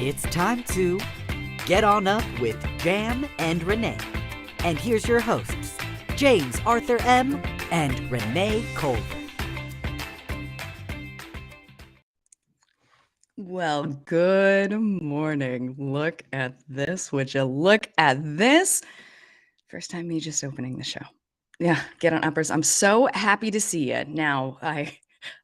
It's time to get on up with Jam and Renee. And here's your hosts, James Arthur M. and Renee Culver. Well, good morning. Look at this. Would you look at this? First time me just opening the show. Yeah, get on uppers. I'm so happy to see you. Now,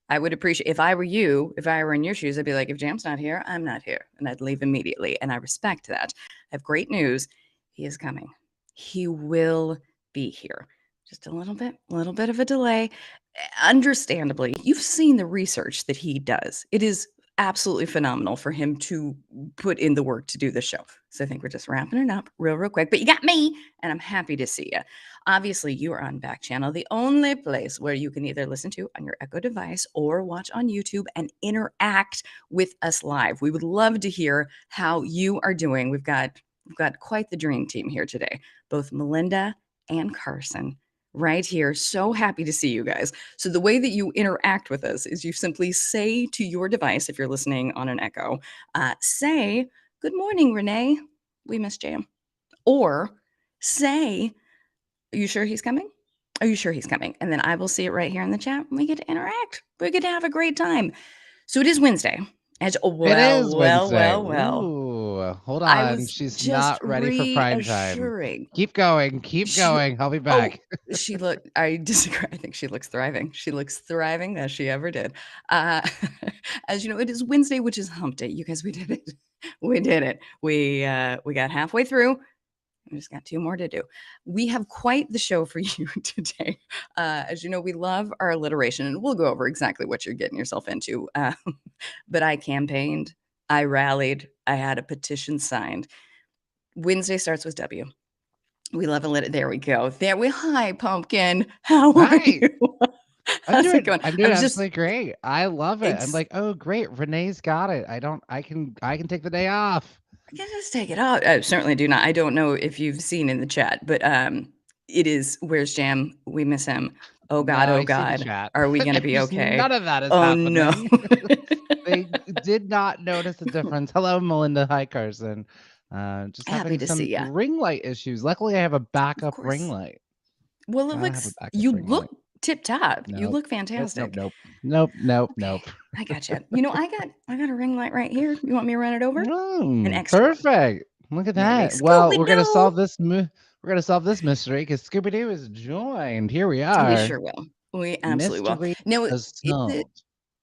I would appreciate, if I were you, if I were in your shoes, I'd be like, if Jam's not here, I'm not here. And I'd leave immediately. And I respect that. I have great news. He is coming. He will be here. Just a little bit of a delay. Understandably, you've seen the research that he does. It is absolutely phenomenal for him to put in the work to do the show. So I think we're just wrapping it up real quick. But you got me, and I'm happy to see you. Obviously, you are on Backchannel, the only place where you can either listen to on your Echo device or watch on YouTube and interact with us live. We would love to hear how you are doing. We've got quite the dream team here today, both Melinda and Carson right here. So happy to see you guys. So the way that you interact with us is you simply say to your device, if you're listening on an Echo, say, "Good morning, Renee. We miss Jam." Or say, "Are you sure he's coming? Are you sure he's coming?" And then I will see it right here in the chat. And we get to interact. We get to have a great time. So it is Wednesday. It is Wednesday. Well. Ooh, hold I on. was She's just not ready for prime time. reassuring. Keep going. I'll be back. I disagree. I think she looks thriving. She looks thriving as she ever did. As you know, it is Wednesday, which is hump day. You guys, we did it. We did it. We got halfway through. We just got 2 more to do. We have quite the show for you today. As you know, we love our alliteration, and we'll go over exactly what you're getting yourself into. But I campaigned. I rallied. I had a petition signed. Wednesday starts with W. We love a there we go. Hi, Pumpkin. How are you? How's it going? I'm doing absolutely great. I love it. I'm like, oh great, Renee's got it. I can take the day off. I can just take it off. I certainly do not. I don't know if you've seen in the chat, but it is, where's Jam? We miss him. Oh God, No, oh God. Are we going to be okay? None of that is happening. No. They did not notice the difference. Hello, Melinda. Hi, Carson. Just happy to see you. Ring light issues. Luckily, I have a backup ring light. Well, it looks, you look tip top. Nope. You look fantastic. Nope. I got you. You know, I got a ring light right here. You want me to run it over? An extra. Perfect. Look at that. Well, we're gonna solve this. We're gonna solve this mystery because Scooby Doo is joined. Here we are. We sure will. We absolutely will. Now, is it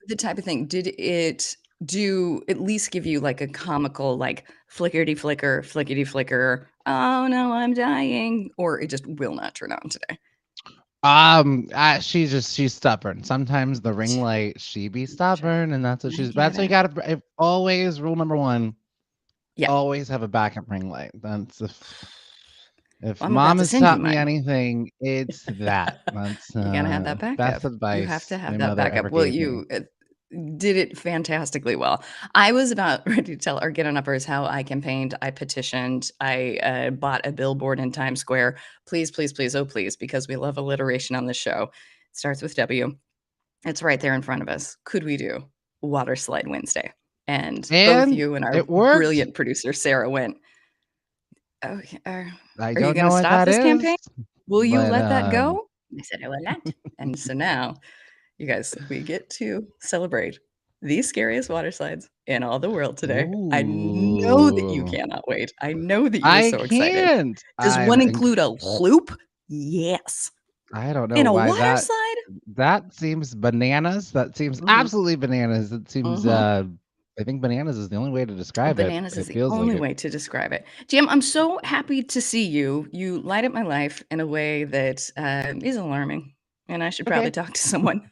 the type of thing? Did it do at least give you like a comical, like flickety flicker, oh no, I'm dying, or it just will not turn on today? She's stubborn. Sometimes the ring light, she be stubborn, and that's what she's. That's why you gotta always rule number 1. Yeah, always have a backup ring light. That's if mom has taught me anything, it's that. That's you gotta have that backup. Best advice. You have to have that backup. Well, you did it fantastically well. I was about ready to tell our Get On Uppers how I campaigned, I petitioned, I bought a billboard in Times Square. Please, oh please, because we love alliteration on the show. It starts with W. It's right there in front of us. Could we do Water Slide Wednesday? And both you and our brilliant producer, Sarah, went, okay, are you going to stop this campaign? Will you let that go? I said, I will not. And so now, you guys, we get to celebrate the scariest water slides in all the world today. Ooh. I know that you cannot wait. I know that you're so excited. Does one include a loop? Yes. I don't know in a why water slide? That seems bananas. That seems absolutely bananas. It seems I think bananas is the only way to describe it. Bananas is the only way to describe it. Jim, I'm so happy to see you. You light up my life in a way that is alarming. And I should probably talk to someone.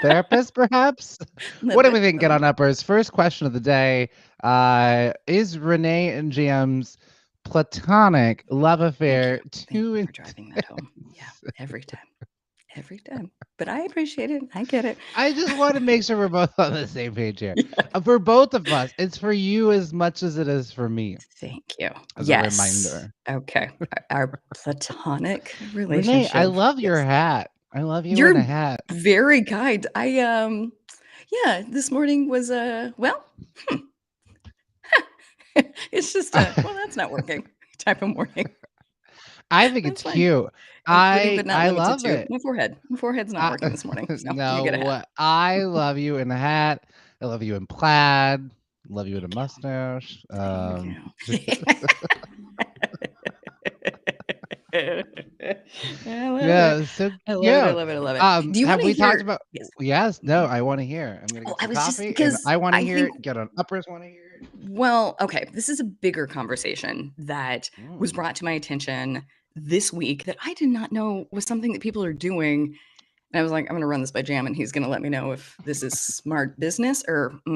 Therapist, perhaps? What do we think, Get On Uppers? First question of the day. Is Renee and Jam's platonic love affair too intense? For driving that home. Yeah, every time. But I appreciate it. I get it. I just want to make sure we're both on the same page here. Yeah. For both of us, it's for you as much as it is for me. Thank you. As a reminder. Okay. Our platonic relationship. Renee, I love your hat. I love you in a hat. Very kind. This morning was It's just a, well, that's not working type of morning. I think That's it's fine. cute. Including but not I limited love to it. my forehead. My forehead's not working this morning, so you get a hat. No, I love you in a hat. I love you in plaid. Love you in a mustache. Thank you. I love Yeah, it. it's so I love it. I cute. love it. I love it. Do you want Have to we talked hear? about? Yes. Yes, no, I want to hear. I'm gonna Oh, get I some was just coffee, and because I want to I hear think. it. Get on uppers. Want to hear it. Well, okay, this is a bigger conversation that was brought to my attention this week that I did not know was something that people are doing. And I was like, I'm going to run this by Jam, and he's going to let me know if this is smart business or I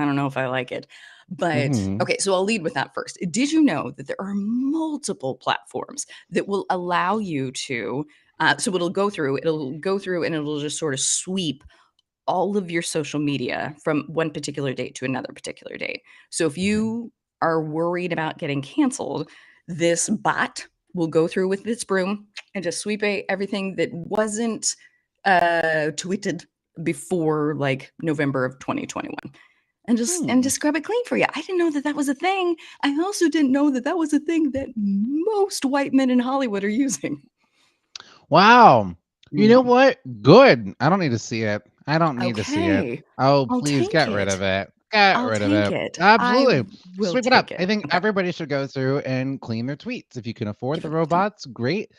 don't know if I like it. But Mhm. okay, so I'll lead with that first. Did you know that there are multiple platforms that will allow you to? So it'll go through, and it'll just sort of sweep all of your social media from one particular date to another particular date. So if Okay. you are worried about getting canceled, this bot will go through with its broom and just sweep everything that wasn't tweeted before like November of 2021 and just scrub it clean for you. I didn't know that that was a thing. I also didn't know that that was a thing that most white men in Hollywood are using. Wow. You know Mhm. what? Good. I don't need to see it. I don't need to see it. Okay. Oh, I'll please take get rid it. of it. Get I'll rid of take it. it. I Absolutely. will Sweep it up. take I it. think Okay. everybody should go through and clean their tweets. If you can afford Give the it a little time. robots, great.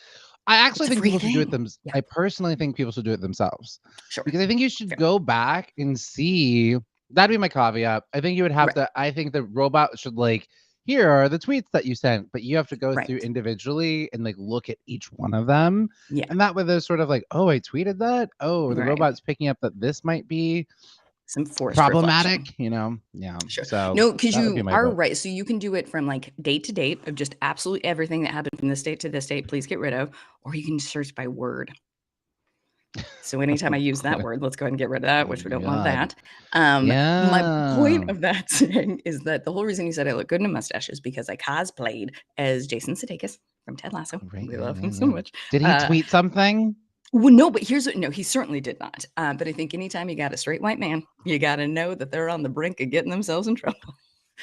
I actually It's a think free people should do it thing. Yeah, I personally think people should do it themselves sure. because I think you should Fair. go back and see. That'd be my caveat. I think you would have Right. to. I think the robot should like. Here are the tweets that you sent, but you have to go through Right. individually and like look at each one of them. Yeah. And that way there's sort of like, oh, I tweeted that. Oh, the Right. robot's picking up that this might be Some forced reflection. problematic, you know? Yeah. Sure. So No, because that would be you my are vote. right. So you can do it from like date to date of just absolutely everything that happened from this date to this date, please get rid of, or you can search by word. So anytime I use that word, let's go ahead and get rid of that, which we don't want God. that. My Yeah. point of that saying is that the whole reason he said I look good in a mustache is because I cosplayed as Jason Sudeikis from Ted Lasso. Right. We Yeah, love yeah, him so yeah. much. Did he tweet something? Well, no, but here's what no, he certainly did not. But I think anytime you got a straight white man, you got to know that they're on the brink of getting themselves in trouble.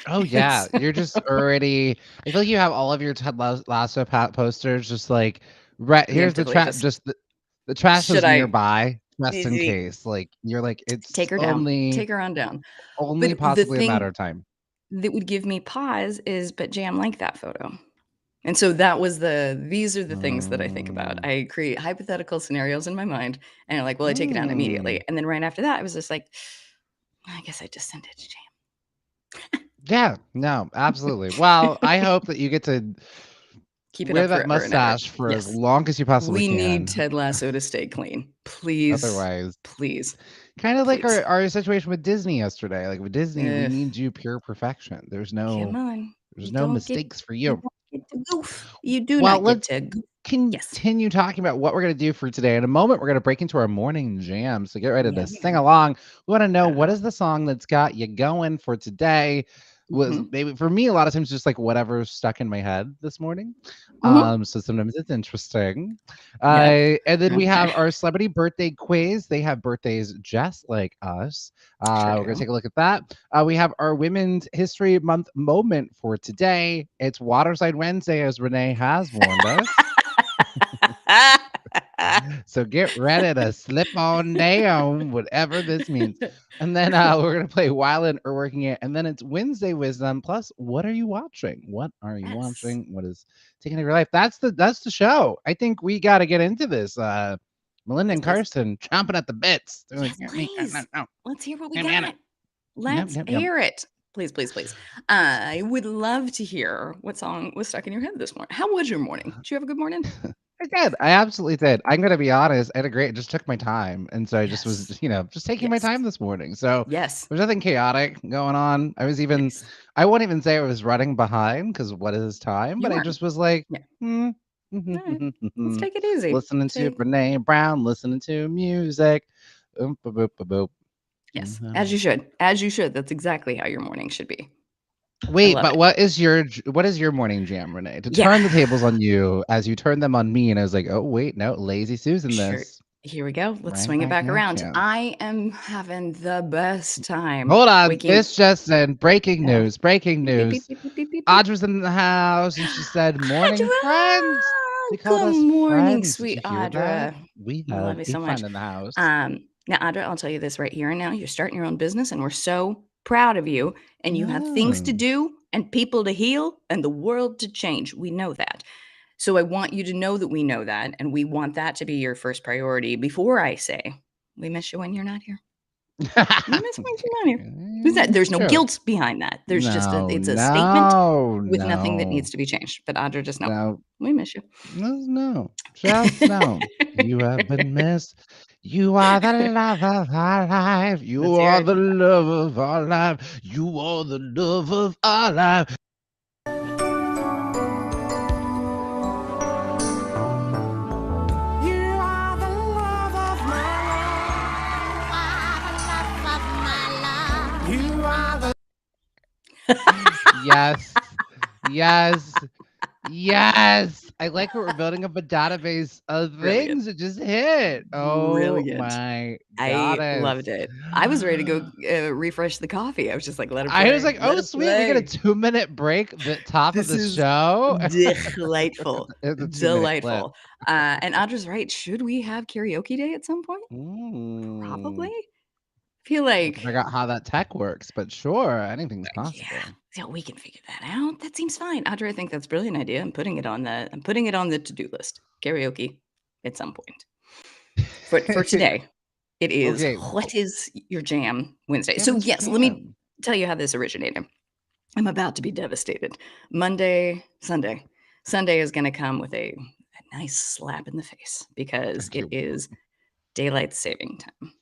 Oh And yeah, so, you're just already. I feel like you have all of your Ted Lasso posters just like right. Here's the preemptively trap. just Just the trash should is I nearby, just in easy, case. Like you're like it's take her down, only take her on down. only But the possibly a matter thing of time. that would give me pause is, but Jam like that photo. And so that was these are the things that I think about. Mm. I create hypothetical scenarios in my mind and I'm like, well, I take it down Mm. immediately. And then right after that, I was just like, I guess I just sent it to Jam. Yeah, no, absolutely. Well, I hope that you get to Keep it wear up that forever and ever. mustache for as Yes. long as you possibly We need can. Ted Lasso to stay clean. Please, Otherwise, please, kind of like please. our situation with Disney yesterday. Like with Disney, we Ugh, need you pure perfection. There's come no on. there's You no don't get mistakes for you you. don't get to goof. You do Well, not get let's to goof. Yes. continue talking about what we're going to do for today. In a moment, we're going to break into our morning jam. So get ready Yeah, to we sing are. along. We want to know what Yeah. is the song that's got you going for today. Was Mhm. maybe for me a lot of times just like whatever's stuck in my head this morning. Mhm. So sometimes it's interesting. Yep. And then we have Okay. our celebrity birthday quiz. They have birthdays just like us. Sure We're gonna do. take a look at that. We have our Women's History Month moment for today. It's Waterside Wednesday, as Renee has warned us. So get ready to slip on down, whatever this means. And then we're gonna play Wildin' or Working It, and then it's Wednesday Wisdom. Plus, what are you watching? What are you Yes. watching? What is taking over your life? That's the show. I think we got to get into this. Melinda Please, and please. Karsten chomping at the bits. They're like, Yes, get me, no, please. no, Let's hear what we get me in it. got. Let's Yep, yep. hear it. Please, please, please. I would love to hear what song was stuck in your head this morning. How was your morning? Did you have a good morning? I did. I absolutely did. I'm gonna be honest. I had a great. It just took my time, and so I just Yes. was, just taking my Yes. time this morning. So Yes. there's nothing chaotic going on. Yes. I won't even say I was running behind because what is time? You But I weren't. just was like, Yeah. hmm, All right. Let's take it easy. listening to Take Renee Brown, listening to music. Boop, boop, boop, boop. yes. As Mhm. you should. As you should. That's exactly how your morning should be. I Wait, love but it. what is your morning jam, Renee? To Yeah. turn the tables on you as you turn them on me, and I was like, oh wait, no, lazy Susan Sure. this. Here we go. Let's Right swing it back back at around. you. I am having the best time Hold on. waking. This just in. Breaking Oh. news. Breaking Beep, beep, news. beep, beep, beep, beep, beep. Audra's in the house and she said, "Morning, friends." We called Good us morning, friends. Did sweet you hear that? Audra. We Love have you a so much. friend in the house. Now, Audra, I'll tell you this right here and now. You're starting your own business, and we're so proud of you. And you have things to do, and people to heal, and the world to change. We know that. So I want you to know that we know that, and we want that to be your first priority before I say, we miss you when you're not here. We miss you when you're not here. There's no guilt behind that. There's just it's a statement with nothing that needs to be changed. But Audra, just know, we miss you. No. Just know. You have been missed. You are the love of our life. You Let's hear are it. the love of our life. You are the love of our life. Yes. Yes. Yes. I like what we're building up a database of Brilliant. things that just hit. Oh Brilliant. my I goddess. loved it. I was ready to go refresh the coffee. I was just like, let it I play. was like, oh, sweet. We get a 2-minute break at the top of This the is show. delightful. It's a 2-minute clip. Delightful. And Audra's right. Should we have karaoke day at some point? Probably. Feel like I forgot how that tech works, but sure, anything's possible. Yeah, we can figure that out. That seems fine. Audra, I think that's a brilliant idea. I'm putting it on the to-do list. Karaoke at some point. For today, it is Okay. What is Your Jam Wednesday. Yeah, So what's your yes, let me jam? tell you how this originated. I'm about to be devastated. Monday, Sunday. Sunday is going to come with a nice slap in the face because it is daylight saving time.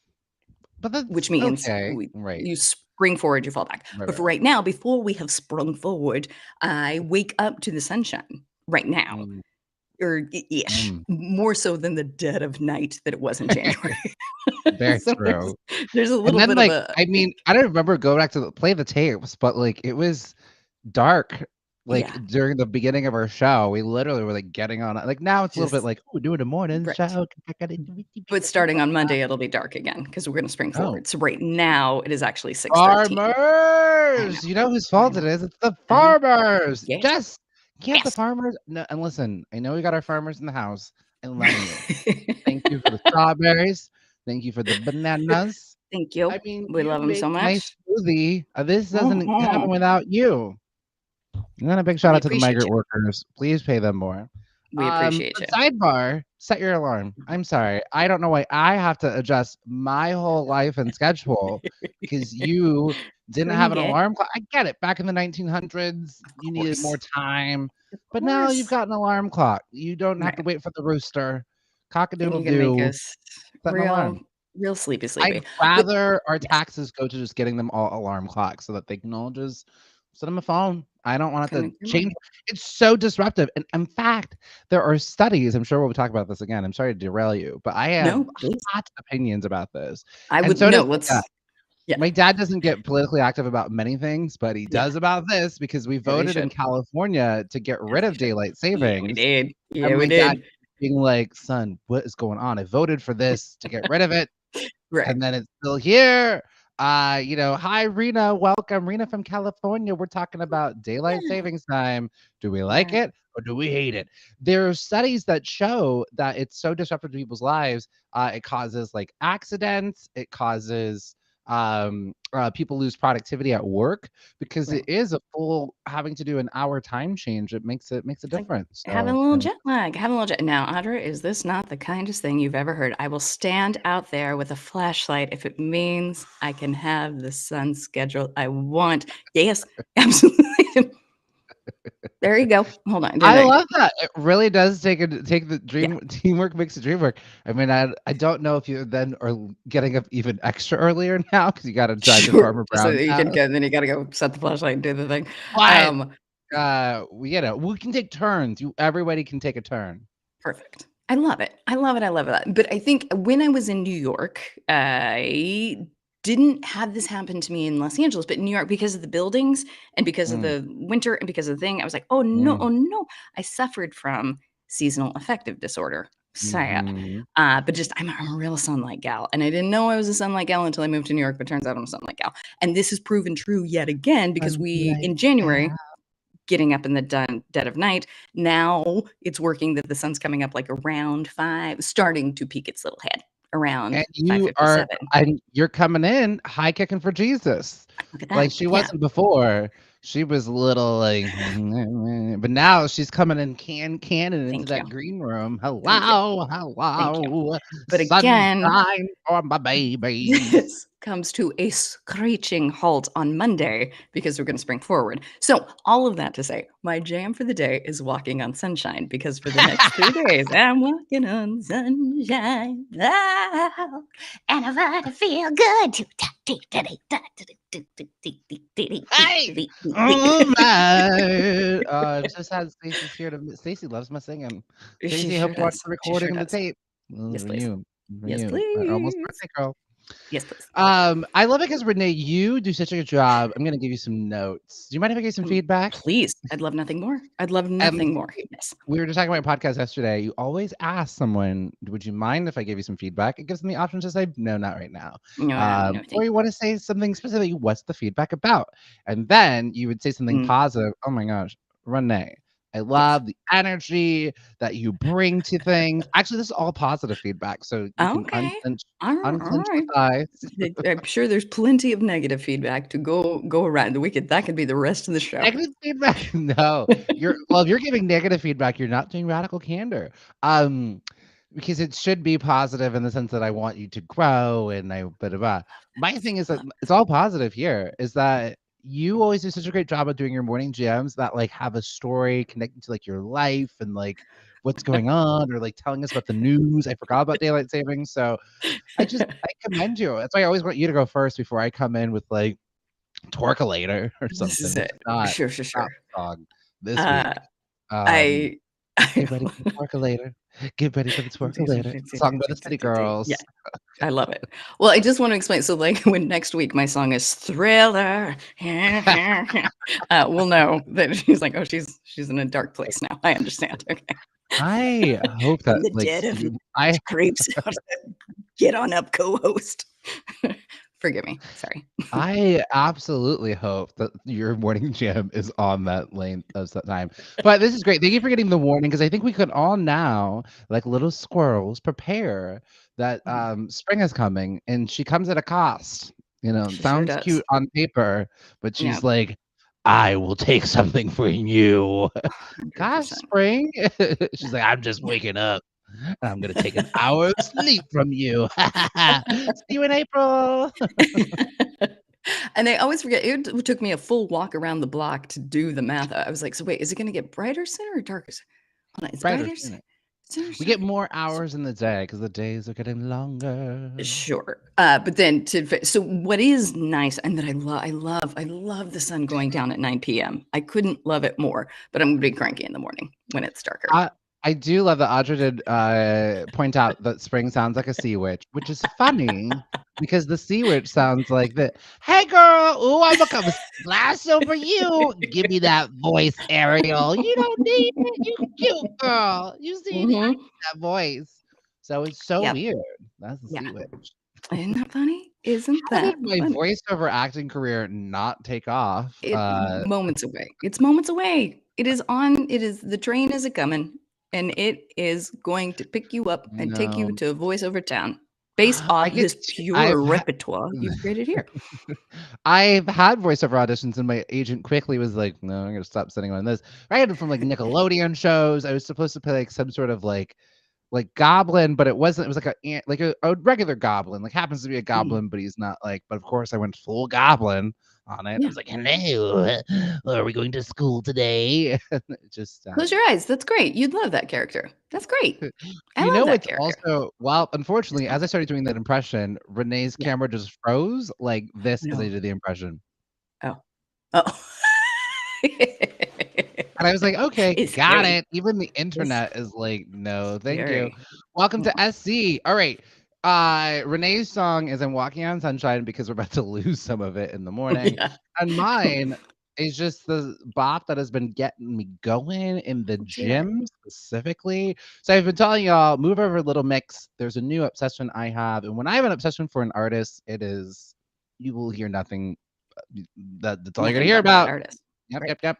But that's which means right. you spring forward, you fall back. Right, but for right now, before we have sprung forward, I wake up to the sunshine right now. Or ish, more so than the dead of night that it was in January. Very So true. there's a little And then, bit like, of a I mean, I don't remember going back to play the tapes, but like it was dark. Like during the beginning of our show, we literally were like getting on. Like now it's a little bit like, oh, we're doing a morning show. But starting on Monday, it'll be dark again because we're going to spring forward. So right now, it is actually 6:13. Farmers! You know whose fault it is? It's the farmers. Yes. Can't the farmers? No, and listen, I know we got our farmers in the house. I love you. Thank you for the strawberries. Thank you for the bananas. Thank you. I mean, we love them so much. Nice smoothie. This doesn't happen without you. And then a big shout out to the migrant workers. Please pay them more. We appreciate you. Sidebar, set your alarm. I'm sorry. I don't know why I have to adjust my whole life and schedule because you didn't have an alarm clock. I get it. Back in the 1900s, you needed more time. But now you've got an alarm clock. You don't have to wait for the rooster. Cock-a-doodle-doo. Real sleepy. I'd rather our taxes go to just getting them all alarm clocks so that they can all just send them a phone. I don't want it to change. It's so disruptive. And in fact, there are studies. I'm sure we'll talk about this again. I'm sorry to derail you, but I have hot opinions about this. I would know. My dad doesn't get politically active about many things, but he does about this because we voted in California to get rid of daylight savings. We did. Yeah, we did. Being like, son, what is going on? I voted for this to get rid of it. And then it's still here. Hi, Rena. Welcome. Rena from California. We're talking about daylight savings time. Do we like it or do we hate it? There are studies that show that it's so disruptive to people's lives. It causes like accidents. It causes people lose productivity at work because it is a full having to do an hour time change. It makes a difference. Having a little jet lag. Now, Audra, is this not the kindest thing you've ever heard? I will stand out there with a flashlight if it means I can have the sun schedule I want. Yes, absolutely. There you go. Hold on. I love that. It really does take the dream. Teamwork makes the dream work. I mean, I don't know if you then are getting up even extra earlier now because you got to drive to Farmer Brown. So you can go, then you got to go set the flashlight and do the thing. We can take turns. Everybody can take a turn. Perfect. I love it. But I think when I was in New York, I didn't have this happen to me in Los Angeles, but in New York, because of the buildings and because of the winter and because of the thing, I was like, oh no, I suffered from seasonal affective disorder. sad. Mhm. But just I'm a real sunlight gal, and I didn't know I was a sunlight gal until I moved to New York. But turns out I'm a sunlight gal, and this has proven true yet again because we in January. Getting up in the dead of night. Now it's working that the sun's coming up like around 5, starting to peek its little head around And 5:57. you're coming in high kicking for Jesus. Look at Like that. she Yeah. wasn't before. She was a little like, but now she's coming in cannon into that green room. Hello. But again, sunshine for my baby. this comes to a screeching halt on Monday because we're going to spring forward. So all of that to say, my jam for the day is walking on sunshine because for the next 3 days, I'm walking on sunshine. Ah, and I want to feel good. Hey! Oh my! I'm so sad Stacey's here Stacey loves my singing. Stacey, hope you watch the recording of the tape. Yes, please. Yes, Our almost please. birthday girl. Yes, please. I love it because Renee, you do such a good job. I'm gonna give you some notes. Do you mind if I give you some feedback? Please. I'd love nothing more. I'd love nothing more. Yes. We were just talking about a podcast yesterday. You always ask someone, would you mind if I give you some feedback? It gives them the option to say, no, not right now. No, or you want to say something specific. What's the feedback about? And then you would say something positive. Oh my gosh, Renee, I love the energy that you bring to things. Actually, this is all positive feedback. So you can unclench the thighs. I'm sure there's plenty of negative feedback to go around. That could be the rest of the show. Negative feedback? No. If you're giving negative feedback, you're not doing radical candor. Because it should be positive in the sense that I want you to grow and my thing is that it's all positive here, is that you always do such a great job of doing your morning jams that like have a story connected to like your life and like what's going on, or like telling us about the news. I forgot about daylight savings. So I commend you. That's why I always want you to go first before I come in with like Twerkulator or something. This is it. Sure. Song this week. Get ready for the Twerkulator. Get ready for the Twerkulator. Song by the City Girls. Yeah, I love it. Well, I just want to explain. So, like, when next week my song is Thriller, we'll know that she's like, oh, she's in a dark place now. I understand. Okay. I hope that the dead of creeps out. Get on up, co-host. Forgive me. Sorry. I absolutely hope that your morning jam is on that length of time. But this is great. Thank you for getting the warning, because I think we could all now, like little squirrels, prepare that spring is coming, and she comes at a cost. Sounds cute on paper, but she's like, I will take something from you. 100%. Gosh, spring. She's like, I'm just waking up. I'm going to take an hour of sleep from you. See you in April. And I always forget, it took me a full walk around the block to do the math. I was like, so wait, is it going to get brighter sooner or darker? It's brighter sooner. We get more hours in the day because the days are getting longer. Sure. But then so what is nice, and that I love the sun going down at 9 p.m. I couldn't love it more, but I'm going to be cranky in the morning when it's darker. I do love that Audra did point out that spring sounds like a sea witch, which is funny because the sea witch sounds like the, hey girl, ooh, I'm gonna come splash over you. Give me that voice, Ariel. You don't need it. You cute girl. You see that voice. So it's so weird. That's the sea witch. Isn't that funny? Isn't that How did my voiceover acting career not take off? Moments away. It's moments away. The train is a-coming. And it is going to pick you up and take you to voiceover town based on this pure repertoire you've created here. I've had voiceover auditions, and my agent quickly was like, no, I'm going to stop sending on this. I had it from like Nickelodeon shows. I was supposed to play like some sort of like goblin, but it wasn't. It was like a regular goblin. Like happens to be a goblin, but he's not like. But of course, I went full goblin on it. I was like, hello, are we going to school today? Just close your eyes. That's great. You'd love that character. That's great. I love that character. Also, well, unfortunately, as I started doing that impression, Renee's camera just froze like this as I did the impression. Oh. And I was like, okay, got it. Even the internet is like, no, thank you. Welcome to SC. All right. Renee's song is I'm Walking on Sunshine because we're about to lose some of it in the morning. And mine is just the bop that has been getting me going in the Let's hear it. gym specifically. So I've been telling y'all, move over Little Mix. There's a new obsession I have. And when I have an obsession for an artist, it is, you will hear nothing. That's all you're going to hear about. Artist. Yep, Right. yep.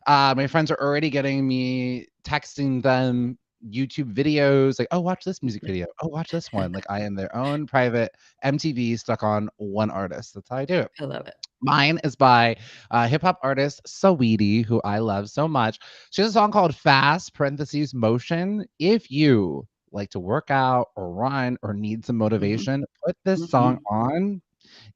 My friends are already getting me, texting them YouTube videos like, oh, watch this music video. Oh, watch this one. Like I am their own private MTV stuck on one artist. That's how I do it. I love it. Mine is by hip hop artist Saweetie, who I love so much. She has a song called Fast (parentheses Motion). If you like to work out or run or need some motivation, put this song on.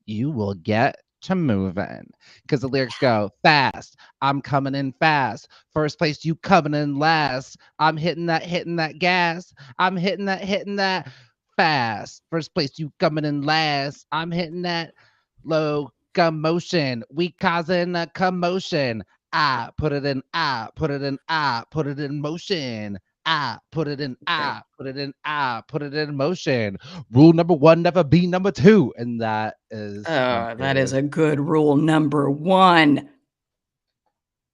You will get to moving, because the lyrics go fast. I'm coming in fast. First place, you coming in last. I'm hitting that gas. I'm hitting that fast. First place, you coming in last. I'm hitting that locomotion. We causing a commotion. I put it in motion. I put it in motion. Rule number 1, never be number 2. And that is that is a good rule number 1.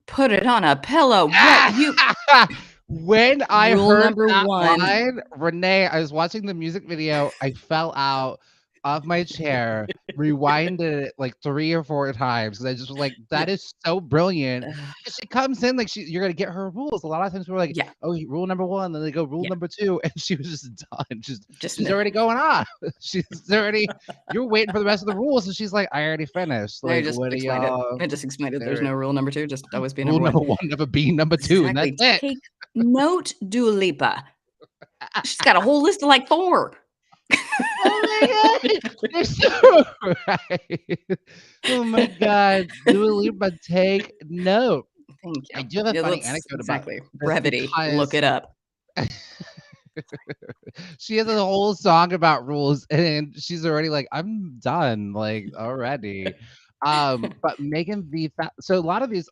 Put it on a pillow. What you when I rule heard number that 1. line, Renee, I was watching the music video. I fell out of my chair, rewinded it like 3 or 4 times, because I just was like, that is so brilliant. She comes in like you're gonna get her rules. A lot of times we're like, oh, rule number 1, then they go rule number 2, and she was just done. She's already going on. She's already, you're waiting for the rest of the rules, and she's like, I already finished. Like, what do y'all? I just explained it. There's no rule number 2. Just always be rule number 1, never be number 2, and that's it. Take note, Dua Lipa. She's got a whole list of like 4. Oh my god, you're so right. Oh my god, Dua Lipa, take note. Thank you. I do have a funny anecdote about brevity. Look it up. She has a whole song about rules, and she's already like, I'm done, like already. But Megan V. So a lot of these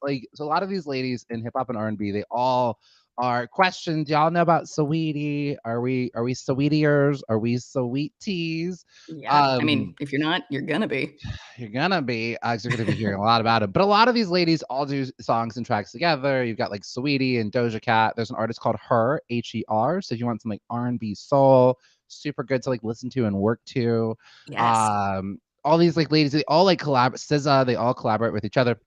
ladies in hip hop and R&B, they all are questioned. Y'all know about Saweetie? Are we Saweetiers? Are we Saweeties? Yeah, I mean, if you're not, you're gonna be. You're gonna be. You're gonna be hearing a lot about it. But a lot of these ladies all do songs and tracks together. You've got like Saweetie and Doja Cat. There's an artist called Her, Her. So if you want some like R&B soul, super good to like listen to and work to. Yes. All these like ladies, they all like collaborate. SZA, they all collaborate with each other.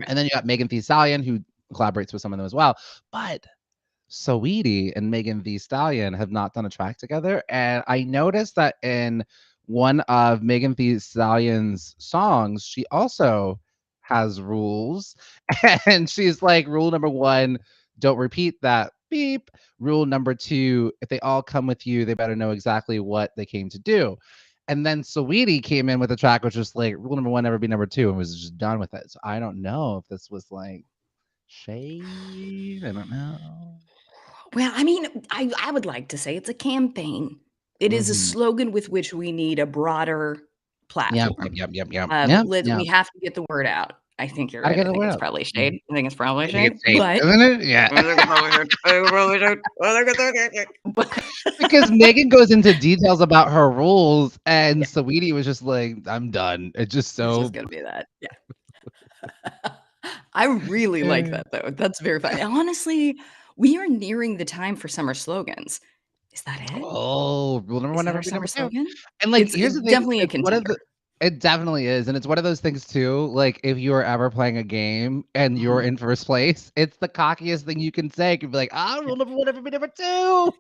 And then you got Megan Thee Stallion, who collaborates with some of them as well. But Saweetie and Megan Thee Stallion have not done a track together. And I noticed that in one of Megan Thee Stallion's songs, she also has rules. And she's like, rule number 1, don't repeat that beep. Rule number 2, if they all come with you, they better know exactly what they came to do. And then Saweetie came in with a track which was like, rule number 1, never be number 2, and was just done with it. So I don't know if this was like shade. I don't know. Well, I mean, I would like to say it's a campaign. It is a slogan with which we need a broader platform. Yep. We have to get the word out. I think you're right. I think it's probably shade. I think it's probably shade. But isn't it? Yeah. Because Megan goes into details about her rules, and Saweetie was just like, I'm done. It's just so. It's just gonna be that. Yeah. I really like that though. That's very fun. Honestly, we are nearing the time for summer slogans. Is that it? Oh, rule number 1, never be number 2. Slogan? And like, here's the thing. Definitely a contender. It definitely is. And it's one of those things too. Like, if you are ever playing a game and you're in first place, it's the cockiest thing you can say. You can be like, rule number 1, never be number 2.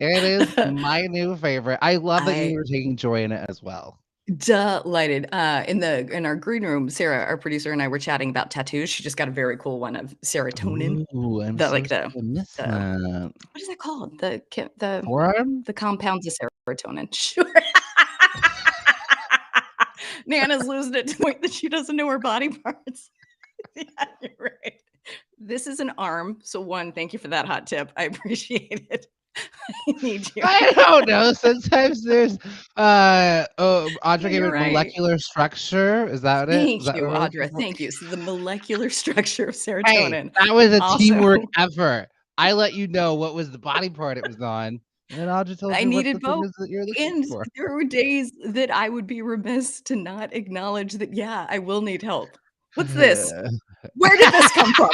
It is my new favorite. I love that you were taking joy in it as well. Delighted. In our green room, Sarah, our producer, and I were chatting about tattoos. She just got a very cool one of serotonin. Ooh, what is that called? The forearm? The compounds of serotonin. Sure. Nana's losing it to the point that she doesn't know her body parts. Yeah, you're right. This is an arm. So 1, thank you for that hot tip. I appreciate it. I need you. I don't know. Sometimes there's Audra gave it molecular structure. Is that it? Thank you, Audra. Thank you. So the molecular structure of serotonin. Hey, that was a teamwork effort. I let you know what was the body part it was on. And Audra told I you what the needed thing both. is that you're looking And for. there were days that I would be remiss to not acknowledge that, yeah, I will need help. What's this? Where did this come from?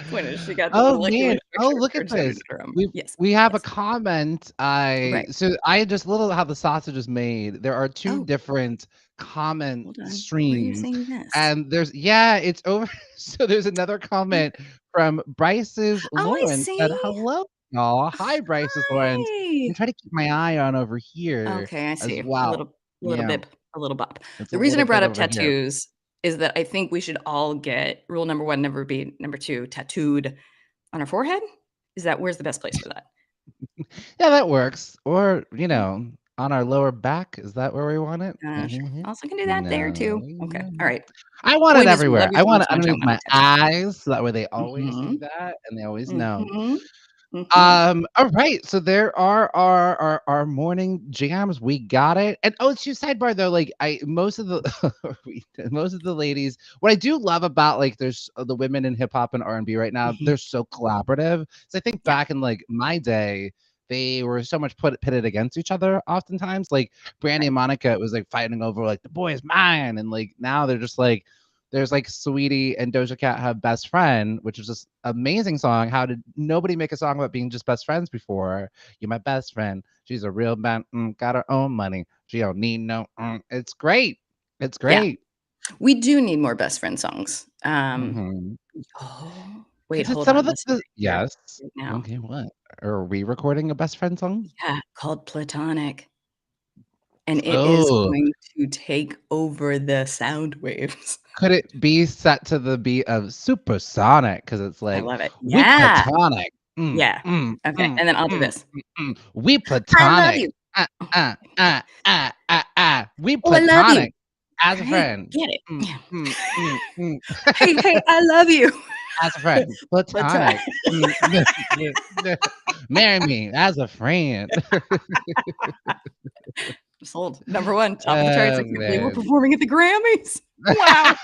Point is, she got Oh luckily man! Oh, picture look for at sending this. it to her. Yes. We have a Yes. comment. Right. So I just little how the sausage is made. There are two Oh, different comment hold on. Where are you streams, seeing this? and it's over. So there's another comment from Bryce's Oh, I Lawrence that see. hello y'all. Hi Bryce's Lawrence. Hi. I'm trying to keep my eye on over here Okay, I as see. A well. little Yeah, bip, a little bop. it's a The reason I little brought bit up over here. tattoos is that I think we should all get rule number 1, never be number 2, tattooed on our forehead. Where's the best place for that? Yeah, that works. Or, Yeah. on our lower back. Is that where we want it? Sure. Mhm. Also can do that there too. Okay. All right. I want it Point is, we love everywhere. you I so want much. it Don't tell underneath me my eyes, so that way they always see Mhm. that and they always know. Mhm. Mhm. All right. So there are our morning jams. We got it. And two sidebar though. Like most of the most of the ladies. What I do love about like there's the women in hip hop and R&B right now. Mhm. They're so collaborative. So I think Yeah. back in like my day, they were so much pitted against each other. Oftentimes, like Brandy and Right. Monica, it was like fighting over like the boy is mine, and like now they're just like there's like Sweetie and Doja Cat have Best Friend, which is just amazing song. How did nobody make a song about being just best friends before? You're my best friend. She's a real man. Got her own money. She don't need no. It's great. It's Yeah. great. We do need more best friend songs. Mm-hmm. Oh, wait, Is it hold some of on. the, Listen here yes? right now. Okay, what are we recording a best friend song? Yeah, called Platonic. And it is Oh, going to take over the sound waves. could it be set to the beat of Supersonic? Because it's I like love it. we Yeah. platonic. Yeah. Okay, and then I'll do this. We I love platonic. you. We Oh, I love you. platonic as a Right? friend. Get it. Yeah. Hey, Hey, I love you. as a friend. Platonic. Marry me as a friend. Sold. Number 1, top of the charts. I can't believe we're Man. performing at the Grammys. Wow.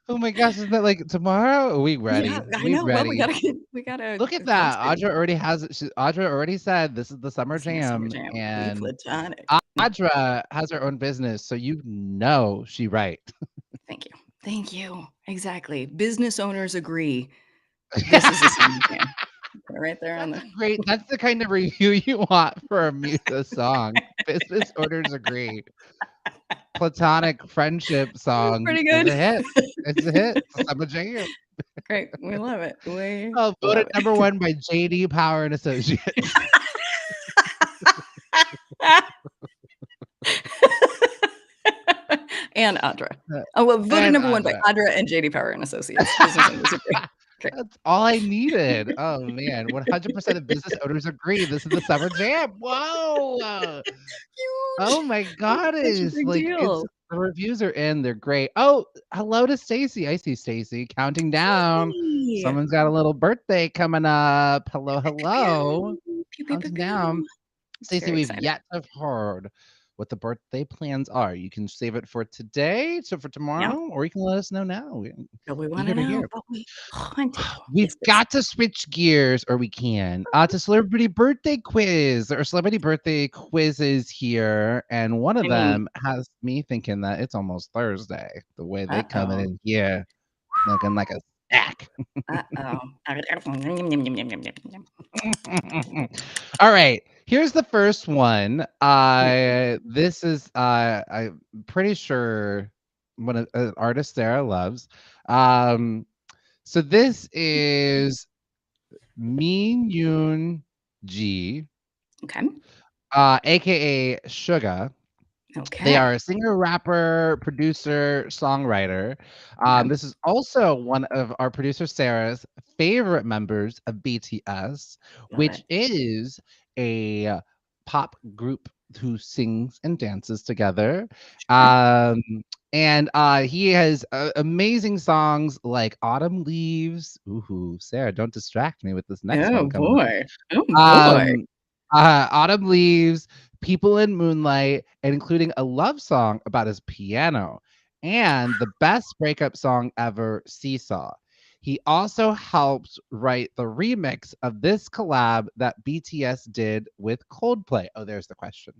Oh my gosh, is that like tomorrow? Are we ready? Yeah, I We know. Well, ready? we gotta Look at come that. soon. Audra already has it. Audra already said this is the summer This is the summer jam, jam. We and Platonic. Audra has her own business, so she right. Thank you. Thank you. Exactly. Business owners agree. This is a summer jam. Put it right there on the Great. That's the kind of review you want for a song. Business owners agree. Platonic friendship song pretty is good. a hit. It's a hit. It's a summer jam. Great. We love it. We Oh, voted love number 1 by JD Power and Associates. And Audra. Oh, well, voted And number 1 by Audra. Audra and JD Power and Associates. Business owners agree. Okay. That's all I needed. Oh man, 100% of business owners agree. This is the summer jam. Whoa! Huge. Oh my god, Such a it's big like it's deal. the reviews are in. They're great. Oh, hello to Stacy. I see Stacy counting down. Hey. Someone's got a little birthday coming up. Hello, hello. Pew, pew, pew, Counting pew. down. Stacey, Very we've excited. yet to have heard what the birthday plans are. You can save it for today, so for tomorrow, or you can let us know now. But we want Eager to to know. hear. But we want to know. We've got to switch gears, or we can, to celebrity birthday quiz. There are celebrity birthday quizzes here, and one of them has me thinking that it's almost Thursday. The way they coming in here, looking like a snack. All right, here's the first one. This is I'm pretty sure one of an artist Sarah loves. So this is Min Yoon Ji, Okay. aka Suga. Okay. They are a singer, rapper, producer, songwriter. Okay. This is also one of our producer Sarah's favorite members of BTS, Love which it. is a pop group who sings and dances together. Sure. And he has amazing songs like Autumn Leaves. Ooh, Sarah, don't distract me with this next Oh one coming up. boy. Oh boy. Autumn Leaves, People in Moonlight, and including a love song about his piano. and the best breakup song ever, Seesaw. He also helped write the remix of this collab that BTS did with Coldplay. Oh, there's the question.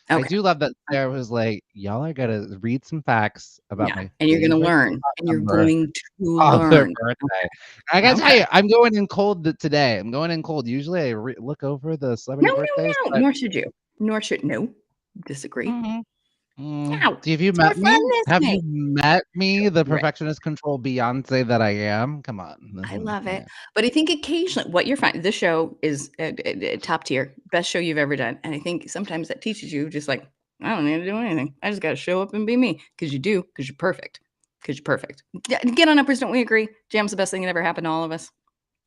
I Okay. do love that Sarah was like, y'all are going to read some facts about Yeah. my And you're going to favorite learn. K-pop And you're member going to on their learn. birthday. I got to tell Okay. you, I'm going in cold today. I'm going in cold. Usually I look over the celebrity birthdays. No. But... Nor should you. No. Disagree. No. Have you It's more met me? fun this Have way. you met me, the Right. perfectionist control Beyonce that I am? Come on. I love it. But I think occasionally what you're finding, this show is top tier, best show you've ever done. And I think sometimes that teaches you just like, I don't need to do anything. I just got to show up and be me because you do, because you're perfect. Because you're perfect. Get on uppers, don't we agree? Jam's the best thing that ever happened to all of us.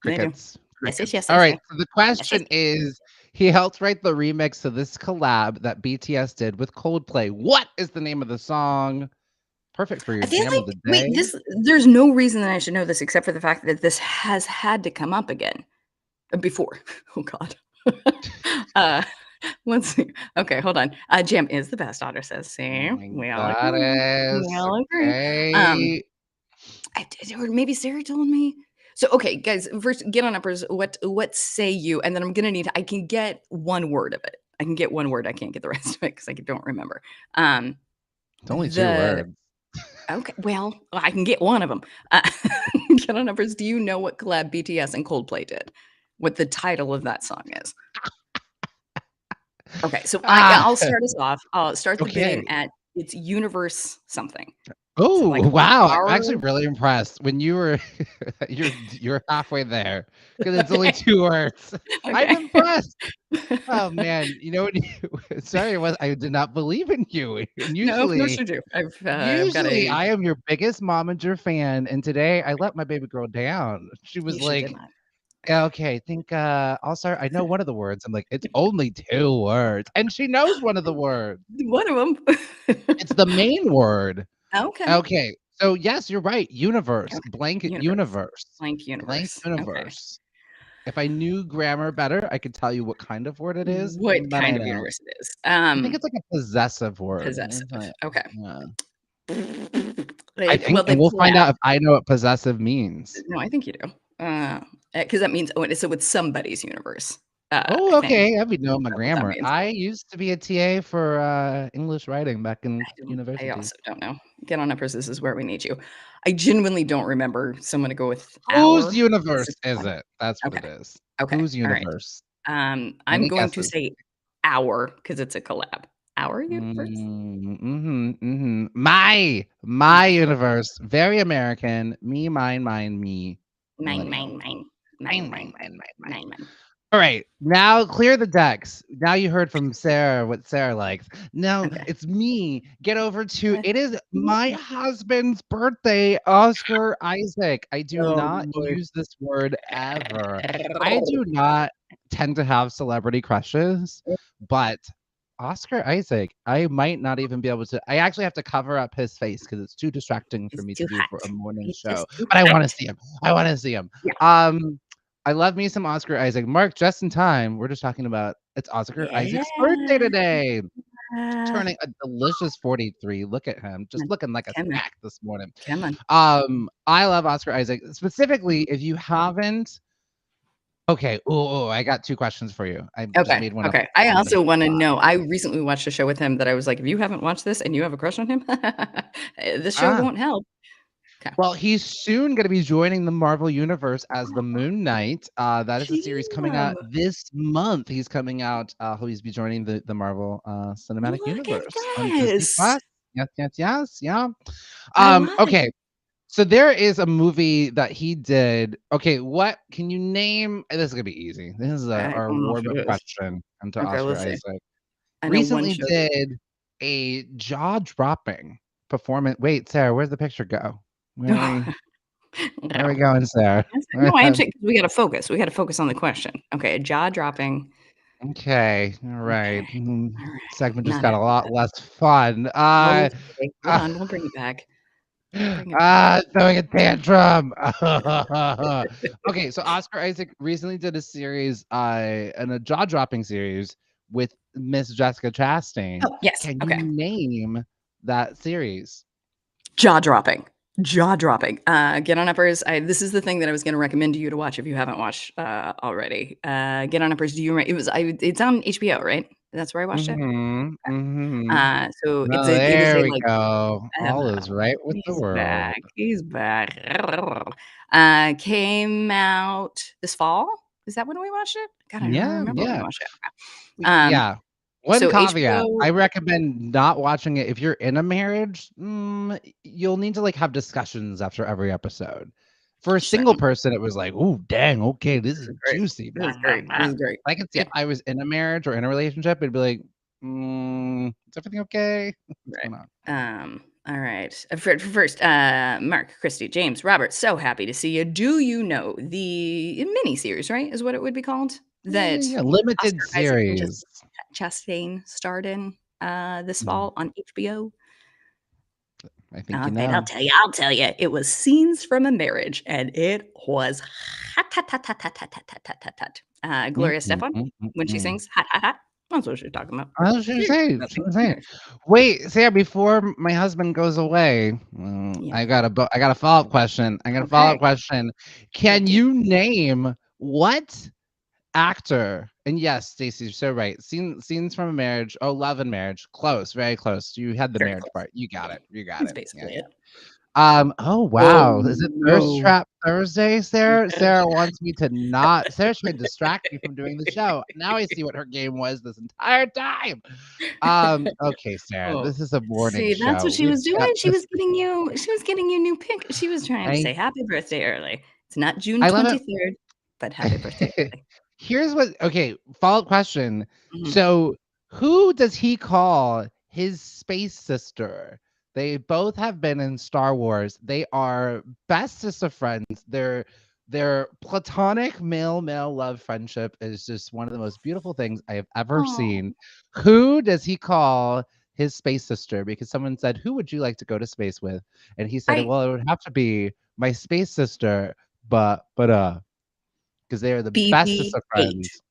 Crickets. Yes. All right. So the question is, he helped write the remix to this collab that BTS did with Coldplay. What is the name of the song? Perfect for your I feel jam like, of the day. there's no reason that I should know this except for the fact that this has had to come up again before. Oh God. Let's see. Okay, hold on. Jam is the best, Otter says. See, we all agree. We all agree. Or maybe Sarah told me. So, okay, guys, first get on uppers. What say you? And then I'm gonna need. I can get one word of it. I can get one word. I can't get the rest of it because I don't remember. It's only 2 words. Okay, well, I can get one of them. Get on uppers. Do you know what collab BTS and Coldplay did? What the title of that song is? Okay, so I'll start us off. I'll start the bidding at it's universe something. Oh, So like wow. I'm actually really impressed when you were you're halfway there because it's only 2 words. Okay. I'm impressed. Oh man, you know what? Sorry, I did not believe in you. And No usually, should do. I've got I am your biggest momager fan, and today I let my baby girl down. She was like, did not. "Yeah, okay, I think I'll start. I know one of the words." I'm like, "It's only 2 words," and she knows one of the words. One of them. It's the main word. Okay. Okay, so yes, you're right. Universe, Okay. blanket Universe. universe, Blank universe. universe. If I knew grammar better, I could tell you what kind of word it is. What But kind I of don't. universe it is? I think it's like a possessive word. Possessive. Okay. Yeah. I Right. think, Well, and they we'll find collab. out if I know what possessive means. No, I think you do. Because that means so it's somebody's universe. Oh, I think. okay. I be knowing my Is that what that grammar. means? I used to be a TA for English writing back in I university. also don't know. Get on uppers. This is where we need you. I genuinely don't remember. So I'm going to go with Whose our. universe is it? That's what Okay. it is. Okay. Whose All right. universe? I'm Any going to guesses? say our because it's a collab. Our universe. My universe. Very American. Me, mine, me. Millennial. Mine. All right, now clear the decks. Now you heard from Sarah what Sarah likes. Now Okay. it's me. Get over to it is my husband's birthday, Oscar Isaac. I do not use this word ever. I do not tend to have celebrity crushes, but Oscar Isaac, I might not even be able to. I actually have to cover up his face because it's too distracting for me to do for a morning show. But I want to see him. I want to see him. Yeah. I love me some Oscar Isaac. Mark, just in time. We're just talking about it's Oscar Isaac's birthday today. Turning a delicious 43. Look at him. Just looking like a snack this morning. Come on. I love Oscar Isaac. Specifically, if you haven't. Okay. Oh, I got 2 questions for you. I just made one up. Okay. I also want to know. I recently watched a show with him that I was like, if you haven't watched this and you have a crush on him, this show won't help. Okay. Well, he's soon going to be joining the Marvel Universe as the Moon Knight. That is a series coming out this month. He's coming out. He's be joining the Marvel Cinematic Universe on Disney Plus. Yes. Yeah. Okay. So there is a movie that he did. Okay, what can you name? This is gonna be easy. This is our warm-up question into Oscar Isaac. Recently did a jaw-dropping performance. Wait, Sarah, where's the picture go? Where are we going, Sarah? No, I actually we got to focus. We got to focus on the question. Okay, a jaw-dropping. Okay, all right. Segment just Not got a lot less fun. Hold on, we'll bring it back. Throwing a tantrum. Okay, so Oscar Isaac recently did a series, and a jaw-dropping series with Miss Jessica Chastain. Oh, yes. Can you name that series? Jaw-dropping. Get on Uppers. This is the thing that I was going to recommend to you to watch if you haven't watched already. Get on Uppers. It's on HBO, right? That's where I watched it. So Oh, it is there a we like go. All is right with the he's world. back. He's back. Came out this fall. Is that when we watched it? God, I don't remember when we watched it. Yeah. One So caveat, HBO. I recommend not watching it if you're in a marriage. You'll need to like have discussions after every episode. For a single person, it was like, "Ooh, dang, okay, this is Great. juicy." This is great. This is great. I can see if I was in a marriage or in a relationship, it'd be like, "Is everything okay? What's Right. going on?" All right. First, Mark, Christy, James, Robert, so happy to see you. Do you know the mini-series, right, is what it would be called? That Yeah, limited Oscar Isaac and series. Chastain starred in this Mhm. fall on HBO. I think you Okay, know. I'll tell you. It was Scenes from a Marriage, and it was hot, hot, hot, hot, hot, hot, hot, hot, hot, hot. Gloria Stefan, when she sings hot, hot, hot, that's what she's talking about. I was gonna say, Nothing. Wait, Sarah, before my husband goes away, Yeah. I got a follow-up question. Can you name what actor? And yes, Stacey, you're so right. Scenes from a Marriage. Oh, Love and Marriage. Close, very close. You had the Very marriage close. part. You got it. You got That's it. basically it. Oh wow. Oh, Is it Thirst no. Trap Thursday, Sarah? Sarah wants me to not. Sarah's trying to distract me from doing the show. Now I see what her game was this entire time. Okay, Sarah, Oh, this is a morning see, that's what show. she We've was doing. got She this. was getting you new pink. She was trying to I say happy birthday early. It's not June I love it. 23rd, but happy birthday early. Here's what okay, follow-up question. Mhm. So, who does he call his space sister? They both have been in Star Wars. They are bestest of friends. Their platonic male-male love friendship is just one of the most beautiful things I have ever Aw. seen. Who does he call his space sister? Because someone said, "Who would you like to go to space with?" And he said, I "Well, it would have to be my space sister, but, because they are the bestest of BB-8. friends."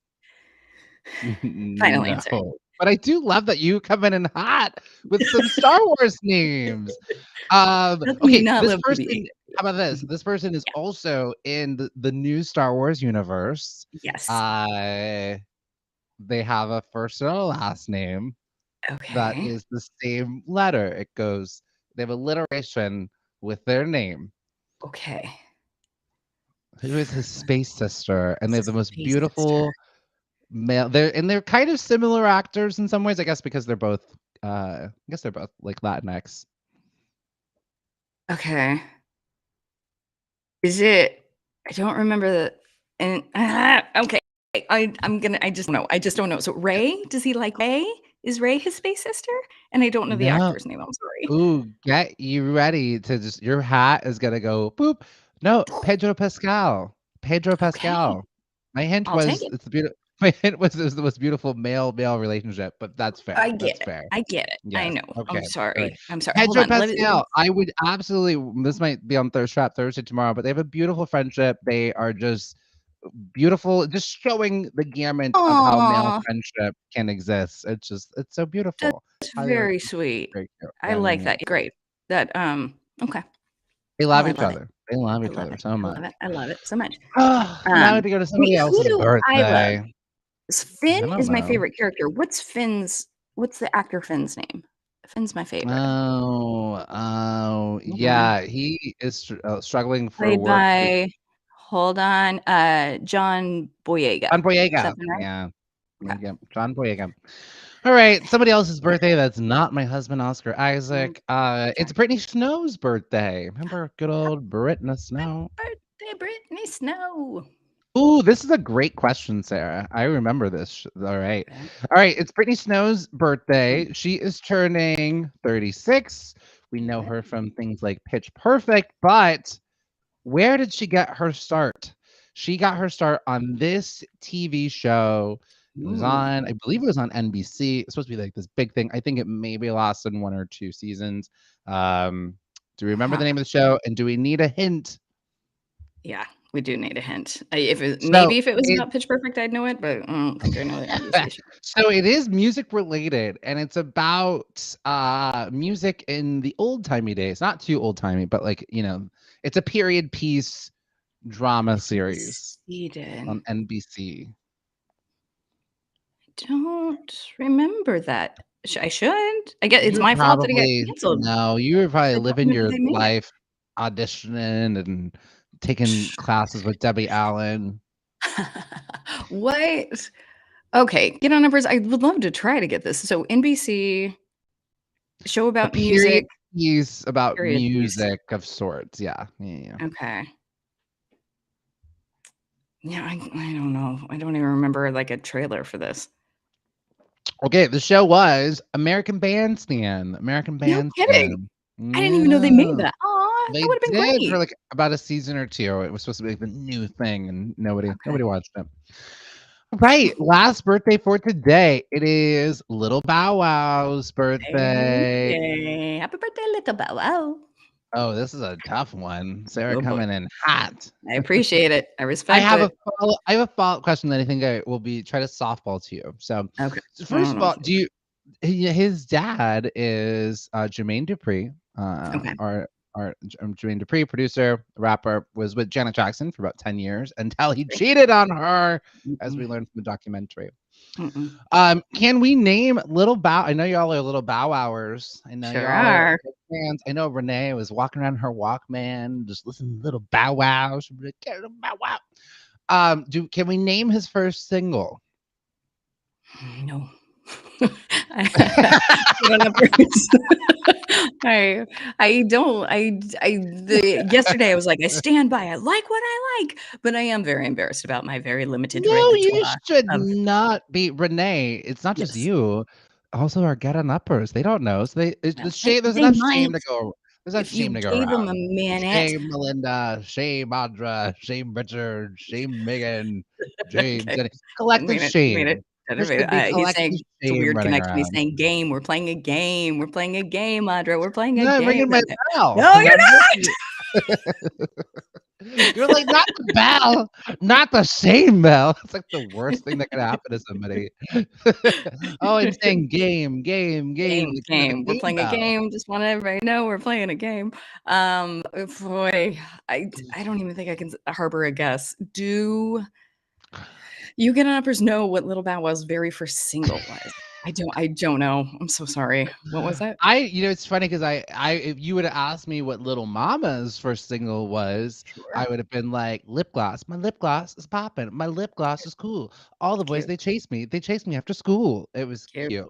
Final answer. No. But I do love that you come in hot with some Star Wars names. How can you Okay, not this love person, BB-8? how about this? Mhm. This person is Yeah. also in the new Star Wars universe. Yes. They have a first and a last name that Okay. is the same letter. They have alliteration with their name. Okay. Who is his First space sister? And they have the most space sister. beautiful male. They're kind of similar actors in some ways, I guess, because they're both. I guess they're both like Latinx. Okay. Is it I don't remember the and okay. I just don't know. I just don't know. So Ray, does he like Ray? Is Ray his space sister? And I don't know the No. actor's name. I'm sorry. Ooh, get you ready to just. Your hat is gonna go boop. No, Pedro Pascal. Pedro Okay. Pascal. My hint I'll take was it. it's the beautiful. My hint was it was the most beautiful male relationship, but that's fair. I get That's it. fair. I get it. I Yes. know. Okay. I'm All right. sorry. I'm sorry. Hold Pedro on. Pascal. I would absolutely. This might be on Thirst Trap Thursday tomorrow, but they have a beautiful friendship. They are just beautiful, just showing the gamut of how male Aw, friendship can exist. It's so beautiful. that's Highly very recommend. sweet. Very cute. I Yeah, yeah, like yeah. that. Great. That okay. They Oh, love I each love it. other. They love I each love other it. so I much. love it. I love it so much. Now I have to go to somebody Who else's do I love? birthday. Finn I don't is my know. favorite character. What's the actor Finn's name? Finn's my favorite. Hold on. Yeah, he is struggling for Played work. by hold on, John Boyega. John Is Boyega. that right? Yeah. Okay. Yeah, John Boyega. All right, somebody else's birthday that's not my husband, Oscar Mm, Isaac. okay. It's Brittany Snow's birthday. Remember good old Brittany Snow? Birthday, Brittany Snow. Ooh, this is a great question, Sarah. I remember this. All right. Okay. All right. It's Brittany Snow's birthday. Mhm. She is turning 36. We know Okay. her from things like Pitch Perfect, but where did she get her start? She got her start on this TV show. It was Ooh. on, I believe it was on NBC. It's supposed to be like this big thing. I think it maybe lasted 1 or 2 seasons. Do we remember the Huh. name of the show? And do we need a hint? Yeah. We do need a hint. If it So maybe if it was it about Pitch Perfect, I'd know it, but I don't think I know the NBC show. so it is music related, and it's about music in the old-timey days. Not too old-timey, but like, it's a period piece drama series Succeeded. on NBC. Don't remember that. I should. I guess it's You're my fault that it got probably canceled no, you were probably 'cause I don't living remember your they made it. life auditioning and taking classes with Debbie Allen. What? Okay, get on numbers. I would love to try to get this. So NBC show A about period music. piece about Period piece. music of sorts. Yeah. Yeah. Okay. Yeah, I don't know. I don't even remember like a trailer for this. Okay, the show was American Bandstand. American No kidding. Bandstand. I didn't even know they made Yeah. that. Aw, They that would have been did for great. like about a season or two. It was supposed to be like the new thing, and nobody Okay. watched it. Right, last birthday for today. It is Little Bow Wow's birthday. Hey, happy birthday, little Bow Wow. Oh, this is a tough one. Sarah Oh boy. coming in hot. I appreciate it. I I respect have it. I have a follow-up question that I think I will be try to softball to you. So Okay. first of all, his dad is Jermaine Dupri, Okay. our Jermaine Dupri, producer, rapper, was with Janet Jackson for about 10 years until he cheated on her, as we learned from the documentary. Can we name Little Bow? I know y'all are Little Bow Wowers. I know Sure y'all are are. fans. I know Renee was walking around her Walkman, just listening to Little Bow Wow. She'd be like, "Get Little Bow Wow." Can we name his first single? No. I don't. Yesterday I was like, I stand by. I like what I like, but I am very embarrassed about my very limited No, you repertoire should of not be Renee. It's not just yes. you. Also, our get on uppers. They don't know. So Well, there's they enough might shame to go. There's enough if shame you to go gave them a around. minute. Shame Melinda, shame Audra, shame Richard, shame Megan, James. Okay. And Didn't collective mean it. Didn't mean shame. it. There Didn't mean should be it. He's collective saying it's a shame weird running connection. He's around. saying game. We're playing a game. We're playing a game, Audra. We're playing I'm a not game. ringing my bell. No, you're I'm not. You're like, not the bell, not the same bell. It's like the worst thing that could happen to somebody. Oh, I'm saying game, game, game. Like, the Game. We're game playing a bell. game. Just want everybody to know we're playing a game. Boy, I don't even think I can harbor a guess. Do you get uppers know what Little Bow Wow's very first single was? I don't know. I'm so sorry. What was it? It's funny because if you would have asked me what Little Mama's first single was, I Sure. would have been like, lip gloss. My lip gloss is popping. My lip gloss is cool. All the boys, Cute. they chase me. They chase me after school. It was Cute. cute.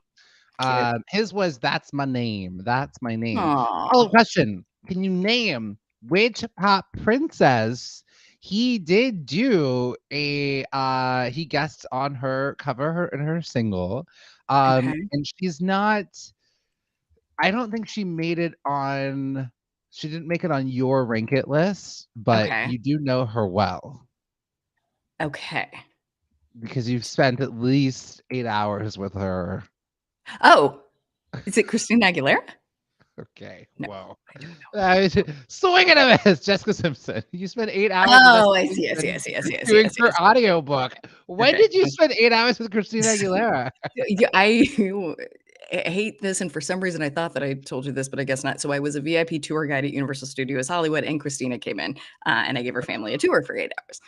Cute. His was That's My Name. That's My Name. Aw. Follow question. Can you name which pop princess he did do he guests on her in her single. Okay. And she's not I don't think she made it on she didn't make it on your rank it list, but Okay. you do know her well Okay. because you've spent at least 8 hours with her. Oh, is it Christina Aguilera? Okay. No, Whoa. I don't know. Swing and a miss, Jessica Simpson. You spent 8 hours Oh, with I Jessica see. Simpson doing her audiobook. When Okay. did you spend 8 hours with Christina Aguilera? Yeah, I hate this, and for some reason I thought that I told you this, but I guess not. So I was a VIP tour guide at Universal Studios Hollywood, and Christina came in, and I gave her family a tour for 8 hours.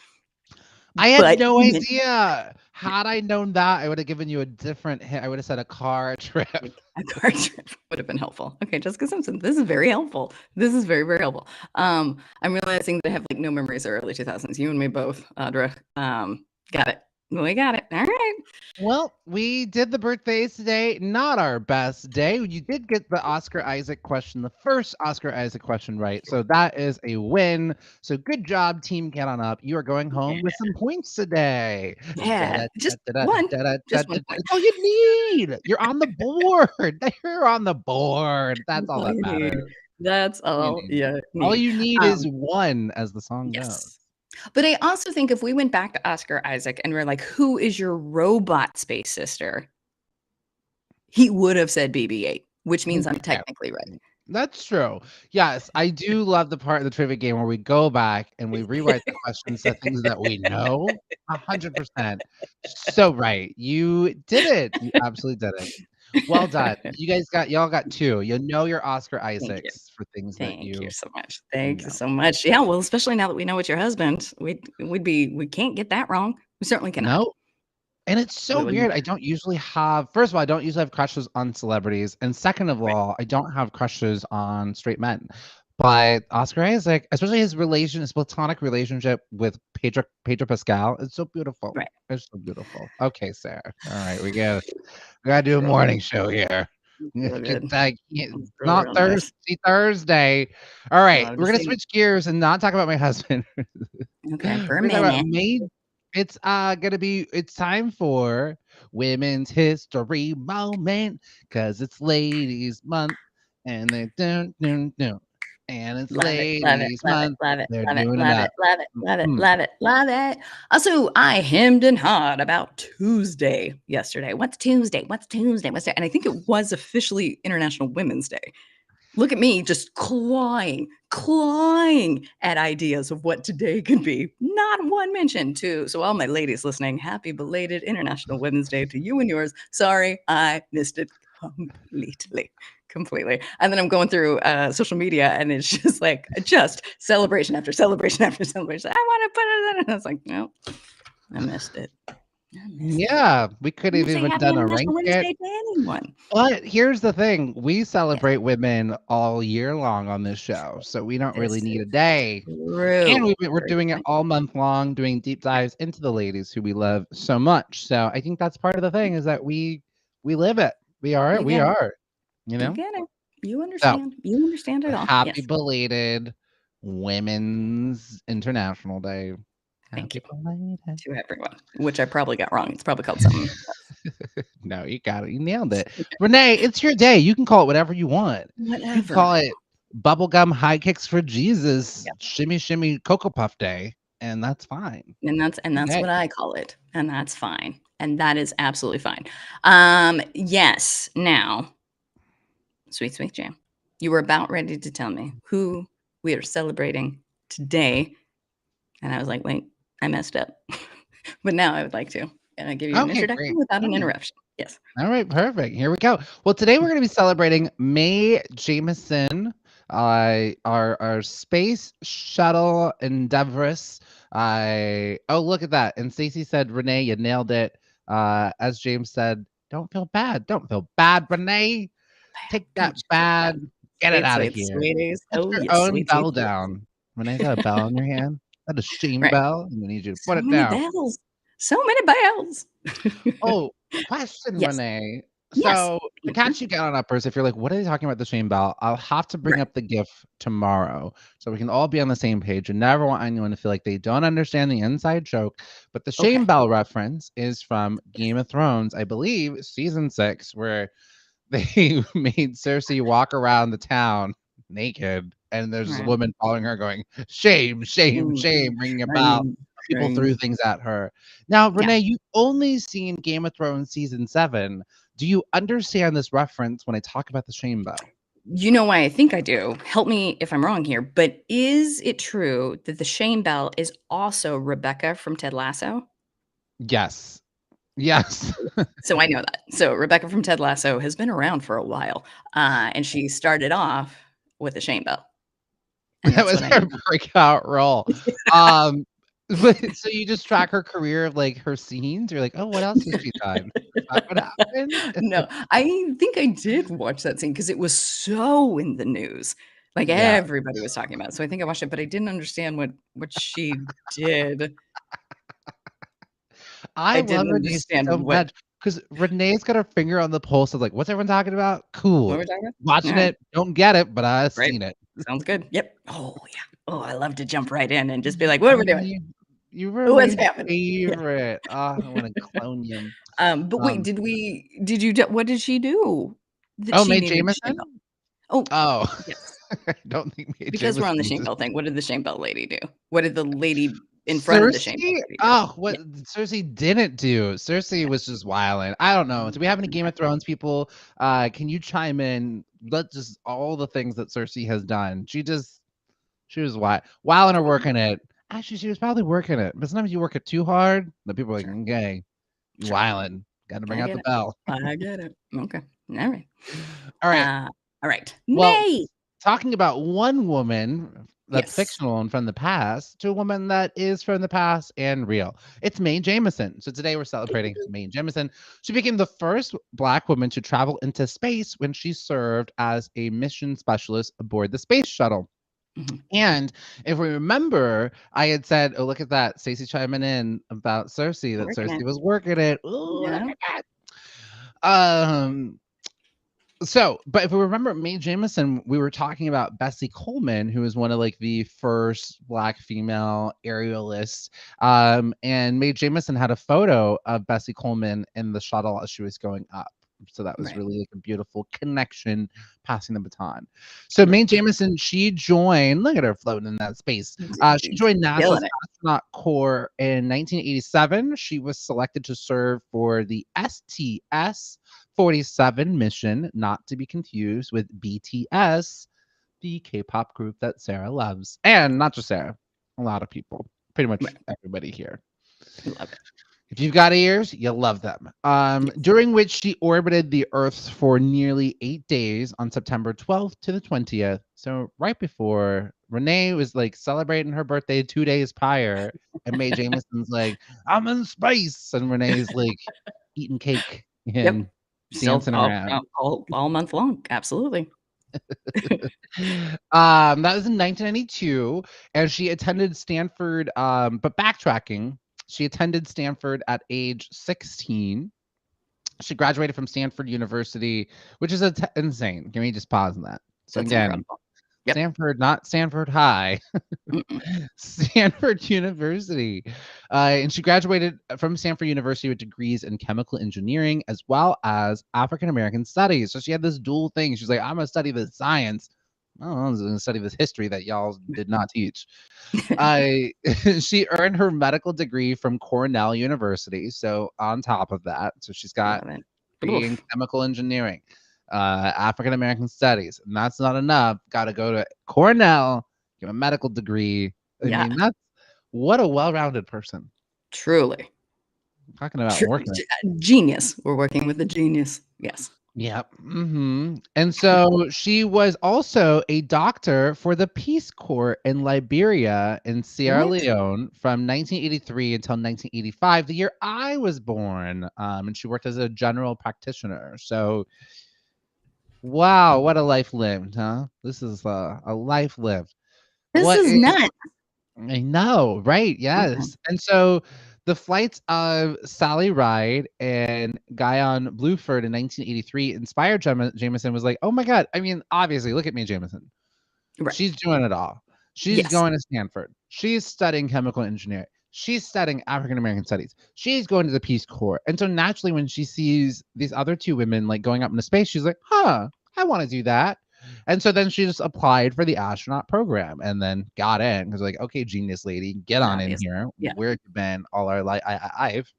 I had But no even idea. Had I known that, I would have given you a different hint. I would have said a car trip. a car trip would have been helpful. Okay, Jessica Simpson, this is very helpful. This is very, very helpful. I'm realizing that I have like no memories of early 2000s. You and me both, Audra. Got it. We got it. All right. Well, we did the birthdays today. Not our best day. You did get the Oscar Isaac question, the first Oscar Isaac question right. So that is a win. So good job, team. Get on up. You are going home with some points today. Yeah, just one. Just 1 point. That's all you need. You're on the board. You're on the board. That's all that you matters. need. That's all you need. All you need is one, as the song goes. Yes. But I also think if we went back to Oscar Isaac and we're like, who is your robot space sister? He would have said BB-8, which means I'm technically right. That's true. Yes, I do love the part of the trivia game where we go back and we rewrite the questions to things that we know. 100%. So right. You did it. You absolutely did it. Well done. Y'all got 2. You know your Oscar Thank you. Isaacs for things that Thank you you so much. Thank you know. so much. Yeah, well, especially now that we know it's your husband, we can't get that wrong. We certainly cannot. No. And it's so We wouldn't. weird. I don't usually have first of all, I don't usually have crushes on celebrities. And second of Right. all, I don't have crushes on straight men. But Oscar Isaac, especially his platonic relationship with Pedro Pascal, it's so beautiful. Right. It's so beautiful. Okay, Sarah. All right, we gotta do a morning show here. Real good. That's really Not real nice. Thursday. All right, I'm we're just gonna saying. switch gears and not talk about my husband. Okay, for a We're gonna talk about minute. May. It's time for Women's History Moment because it's Ladies Month and they don't. And it's Love it, love it, Ladies love it, Month. love it, They're love it, doing it love it, up. love it, love it, Mhm. love it, love it. Also, I hemmed and hawed about Tuesday yesterday. What's Tuesday? What's Tuesday? What's that? And I think it was officially International Women's Day. Look at me just clawing at ideas of what today could be. Not one mention to. So all my ladies listening, happy belated International Women's Day to you and yours. Sorry, I missed it completely. And then I'm going through social media and it's just celebration after celebration after celebration. I want to put it in. And I was like, no, I missed it. Yeah, we could You have say even happy done a International rank Women's it. Day to anyone. But here's the thing, we Yeah, celebrate women all year long on this show, so we don't really this need a is day. And true. we're Very good doing it point. all month long, doing deep dives into the ladies who we love so much. So I think that's part of the thing is that we live it. We are it. You We get it. are, you You know? get it. You So understand. You understand it all. happy Yes. belated Women's International Day. Thank you Happy belated. to everyone, which I probably got wrong. It's probably called something. No, you got it. You nailed it. Renee, it's your day. You can call it whatever you want. You can Whatever. call it Bubblegum High Kicks for Jesus, Yep. Shimmy Shimmy Cocoa Puff Day, and that's fine. And that's Okay. what I call it. And that's fine. And that is absolutely fine. Yes. Now, sweet, sweet jam. You were about ready to tell me who we are celebrating today. And I was like, wait, I messed up. But now I would like to give you an Okay, introduction great. without an Okay. interruption. Yes. All right, perfect. Here we go. Well, today we're going to be celebrating Mae Jemison, our space shuttle endeavoress. Look at that. And Stacey said, Renee, you nailed it. As James said, don't feel bad. Don't feel bad, Renee. Take that Don't you feel bad. bad. Get it Sweet, out of sweet, here. sweeties. Put Oh, your yes, own sweet, sweet, bell sweet. down. Renee got a bell in your hand. That a shame Right. bell. And I need you to So put it many down. bells. So many bells. Oh, question, Yes. Renee. Yes. So to catch you down on uppers, if you're like, what are they talking about the shame bell? I'll have to bring Right. up the GIF tomorrow so we can all be on the same page and never want anyone to feel like they don't understand the inside joke. But the shame Okay. bell reference is from Game of Thrones, I believe, season 6, where they made Cersei walk around the town naked, and there's a Right. woman following her going, shame, shame, shame, ringing a bell. People threw things at her. Now, Yeah. Renee, you've only seen Game of Thrones season 7. Do you understand this reference when I talk about the shame bell? You know why I think I do. Help me if I'm wrong here, but is it true that the shame bell is also Rebecca from Ted Lasso? Yes. Yes. So I know that. So Rebecca from Ted Lasso has been around for a while, and she started off with the shame bell. And That that's was what I her know. breakout role. Um, but so you just track her career of like her scenes? You're like, oh, what else has she done? Is that what happened? No, I think I did watch that scene because it was so in the news. Like Yeah. everybody was talking about it. So I think I watched it, but I didn't understand what she did. I I love didn't Renee understand so what much because Renee's got her finger on the pulse of like, what's everyone talking about? Cool. we're talking about. Watching Alright, it, don't get it, but I've great. seen it. Sounds good. Yep. Oh, yeah. Oh, I love to jump right in and just be Mhm. like, "What are we doing? You were What's my happening?" Yeah. favorite. Oh, I want to clone you. But wait, Um, did you do what did she do that oh, she Mae needed the shame Jameson? bell? Oh, Oh, yes. I don't think Mae Because we're on the Jameson shame was. bell thing, what did the shame bell lady do? What did the lady in front of the shameful Cersei? video. Oh, what Cersei didn't do. Cersei was just wilding. I don't know. Do we have any Game of Thrones people? Can you chime in? Let just all the things that Cersei has done. She was wilding or working it. Actually, she was probably working it. But sometimes you work it too hard, the people are like, okay, you wilding. Got to bring out the bell. I get it. Okay. All right. All right. All right. Well, Nay. talking about one woman that's fictional and from the past to a woman that is from the past and real. It's Mae Jemison. So today we're celebrating Mae Jemison. She became the first Black woman to travel into space when she served as a mission specialist aboard the space shuttle. And if we remember, I had said, oh, look at that. Stacey chiming in about Cersei, that Cersei was working it. Ooh, look at that. But if we remember Mae Jemison, we were talking about Bessie Coleman, who was one of like the first Black female aerialists. And Mae Jemison had a photo of Bessie Coleman in the shuttle as she was going up. So that was really like a beautiful connection, passing the baton. So Mae Jemison, she joined, look at her floating in that space. She joined NASA's astronaut corps in 1987. She was selected to serve for the STS-47 mission, not to be confused with BTS, the K-pop group that Sarah loves. And not just Sarah, a lot of people, pretty much everybody here. Love it. If you've got ears, you'll love them. During which she orbited the Earth for nearly 8 days on September 12th to the 20th. So right before Renee was like celebrating her birthday 2 days prior, and Mae Jemison's like, I'm in space. And Renee's like eating cake and dancing around. All month long. Absolutely. That was in 1992, and she attended Stanford, but backtracking. She attended Stanford at age 16. She graduated from Stanford University, which is insane. Can we just pause on that? So That's again, Stanford, not Stanford High, Stanford University. And she graduated from Stanford University with degrees in chemical engineering as well as African American studies. So she had this dual thing. She's like, I'm going to study this science. I was going to study this history that y'all did not teach. She earned her medical degree from Cornell University. So on top of that, so she's got degree in chemical engineering, African American studies, and that's not enough. Got to go to Cornell, get a medical degree. I mean, that's what a well-rounded person. Truly. Talking about working genius. We're working with a genius. Yes. Yep. And so she was also a doctor for the Peace Corps in Liberia and Sierra Leone from 1983 until 1985, the year I was born. And she worked as a general practitioner. So, wow, what a life lived, huh? This is a life lived. This is nuts. I know, right? Yes. And so the flights of Sally Ride and Guyon Bluford in 1983 inspired Jemison. Was like, oh my God. I mean, obviously, look at me, Jemison. She's doing it all. She's going to Stanford. She's studying chemical engineering. She's studying African American studies. She's going to the Peace Corps. And so naturally, when she sees these other two women like going up into space, she's like, huh, I want to do that. And so then she just applied for the astronaut program and then got in because like, okay, genius lady, get on in here. Where have you been all our life?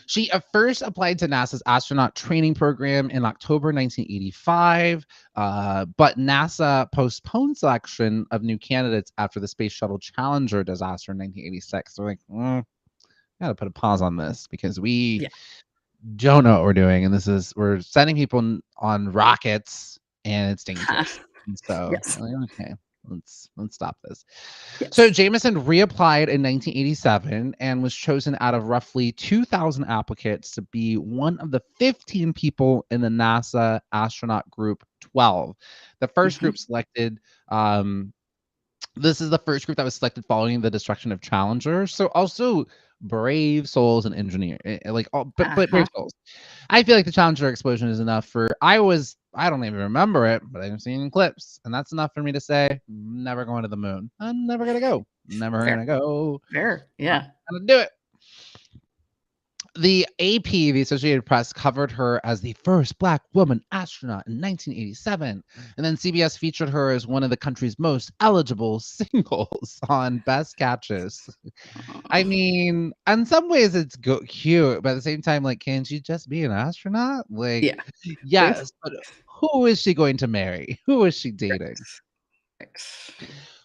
She first applied to NASA's astronaut training program in October 1985, but NASA postponed selection of new candidates after the Space Shuttle Challenger disaster in 1986. So like, gotta put a pause on this because we don't know what we're doing, and we're sending people on rockets. And it's dangerous. And so, okay, let's stop this. So Jemison reapplied in 1987 and was chosen out of roughly 2,000 applicants to be one of the 15 people in the NASA astronaut group 12. The first group selected. This is the first group that was selected following the destruction of Challenger. So also brave souls and engineer, like all, but brave souls. I feel like the Challenger explosion is enough for. I don't even remember it, but I've seen clips, and that's enough for me to say, I'm never going to the moon. I'm never gonna go. Never gonna go. Fair, yeah. I'm gonna do it. The AP, the Associated Press, covered her as the first Black woman astronaut in 1987. And then CBS featured her as one of the country's most eligible singles on Best Catches. I mean, in some ways it's cute, but at the same time, like, can't she just be an astronaut? Like, Yeah. yes, but who is she going to marry? Who is she dating?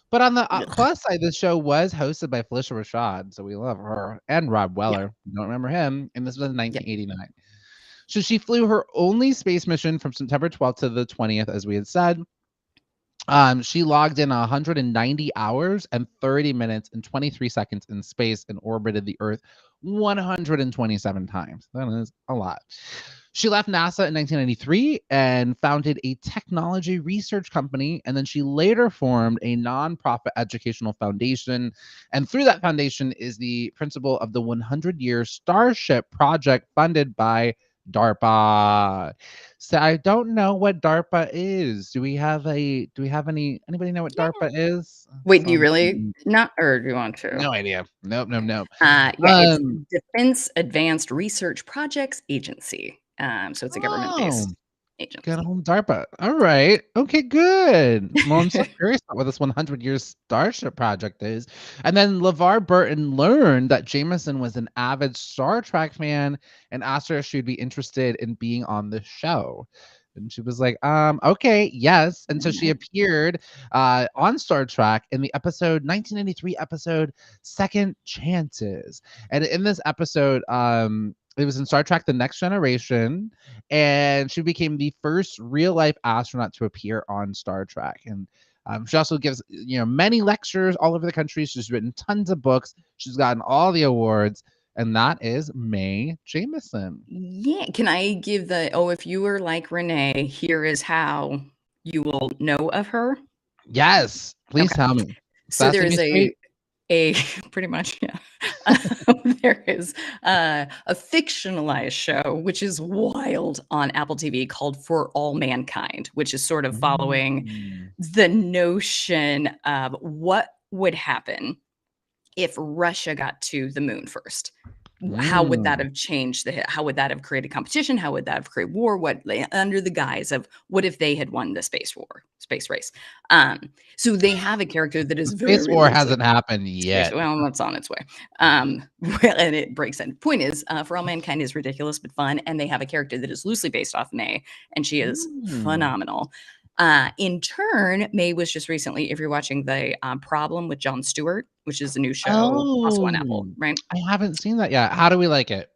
But on the plus side, this show was hosted by Felicia Rashad, so we love her, and Rob Weller. You don't remember him, and this was in 1989. So she flew her only space mission from September 12th to the 20th, as we had said. She logged in 190 hours and 30 minutes and 23 seconds in space and orbited the Earth 127 times. That is a lot. She left NASA in 1993 and founded a technology research company. And then she later formed a nonprofit educational foundation. And through that foundation is the principal of the 100-year Starship project funded by DARPA. So I don't know what DARPA is. Do we have anybody know what DARPA is? Wait, do you really not, or do you want to? No idea. Nope. It's Defense Advanced Research Projects Agency. So it's a government-based agency. Good old DARPA. All right. Okay, good. Well, I'm so curious about what this 100-year Starship project is. And then LeVar Burton learned that Jameson was an avid Star Trek fan and asked her if she'd be interested in being on the show. And she was like, okay, yes. And so she appeared on Star Trek in the 1993 episode Second Chances. And in this episode, it was in Star Trek The Next Generation, and she became the first real-life astronaut to appear on Star Trek. And she also gives many lectures all over the country. She's written tons of books. She's gotten all the awards, and that is Mae Jemison. Yeah. Can I give if you were like Renee, here is how you will know of her? Yes. Please tell me. So there is a pretty much, yeah. There is a fictionalized show, which is wild, on Apple TV called For All Mankind, which is sort of following the notion of what would happen if Russia got to the moon first. How would that have changed how would that have created competition? How would that have created war? Under the guise of what if they had won the space race? So they have a character that is very space war hasn't happened yet. Well, that's on its way. And it breaks in. Point is, For All Mankind is ridiculous but fun, and they have a character that is loosely based off Mae, and she is phenomenal. In turn, Mae was just recently, if you're watching the Problem with Jon Stewart, which is a new show, also on Apple, right? I haven't seen that yet. How do we like it?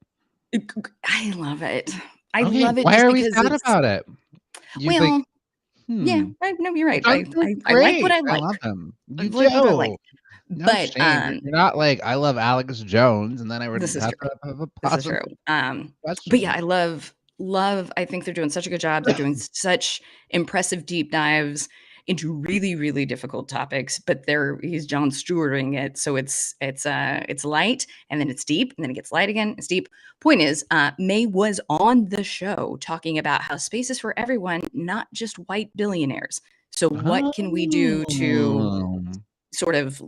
I love it. I love it. Why are we sad about it? Yeah, no, you're right. I like what I like. I love him. I like what I like. No but shame. You're not like, I love Alex Jones, and then I would have to have a positive question. But yeah, I love. I think they're doing such a good job. They're doing such impressive deep dives into really, really difficult topics. But he's Jon Stewarting it, so it's light, and then it's deep, and then it gets light again. It's deep. Point is, Mae was on the show talking about how space is for everyone, not just white billionaires. So what can we do to sort of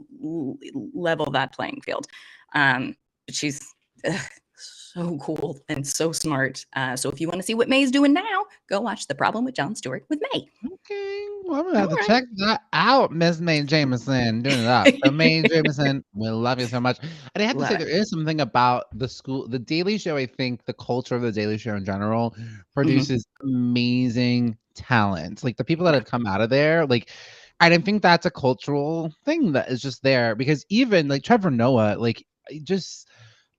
level that playing field? But she's so cool and so smart. So if you want to see what Mae's doing now, go watch The Problem with Jon Stewart with Mae. Okay, well, I'm gonna have to check that out, Miss Mae Jemison. Doing it up. So Mae Jemison, we love you so much. And I have to say, there is something about the Daily Show. I think the culture of the Daily Show in general produces amazing talent. Like the people that have come out of there, like. And I think that's a cultural thing that is just there, because even like Trevor Noah, like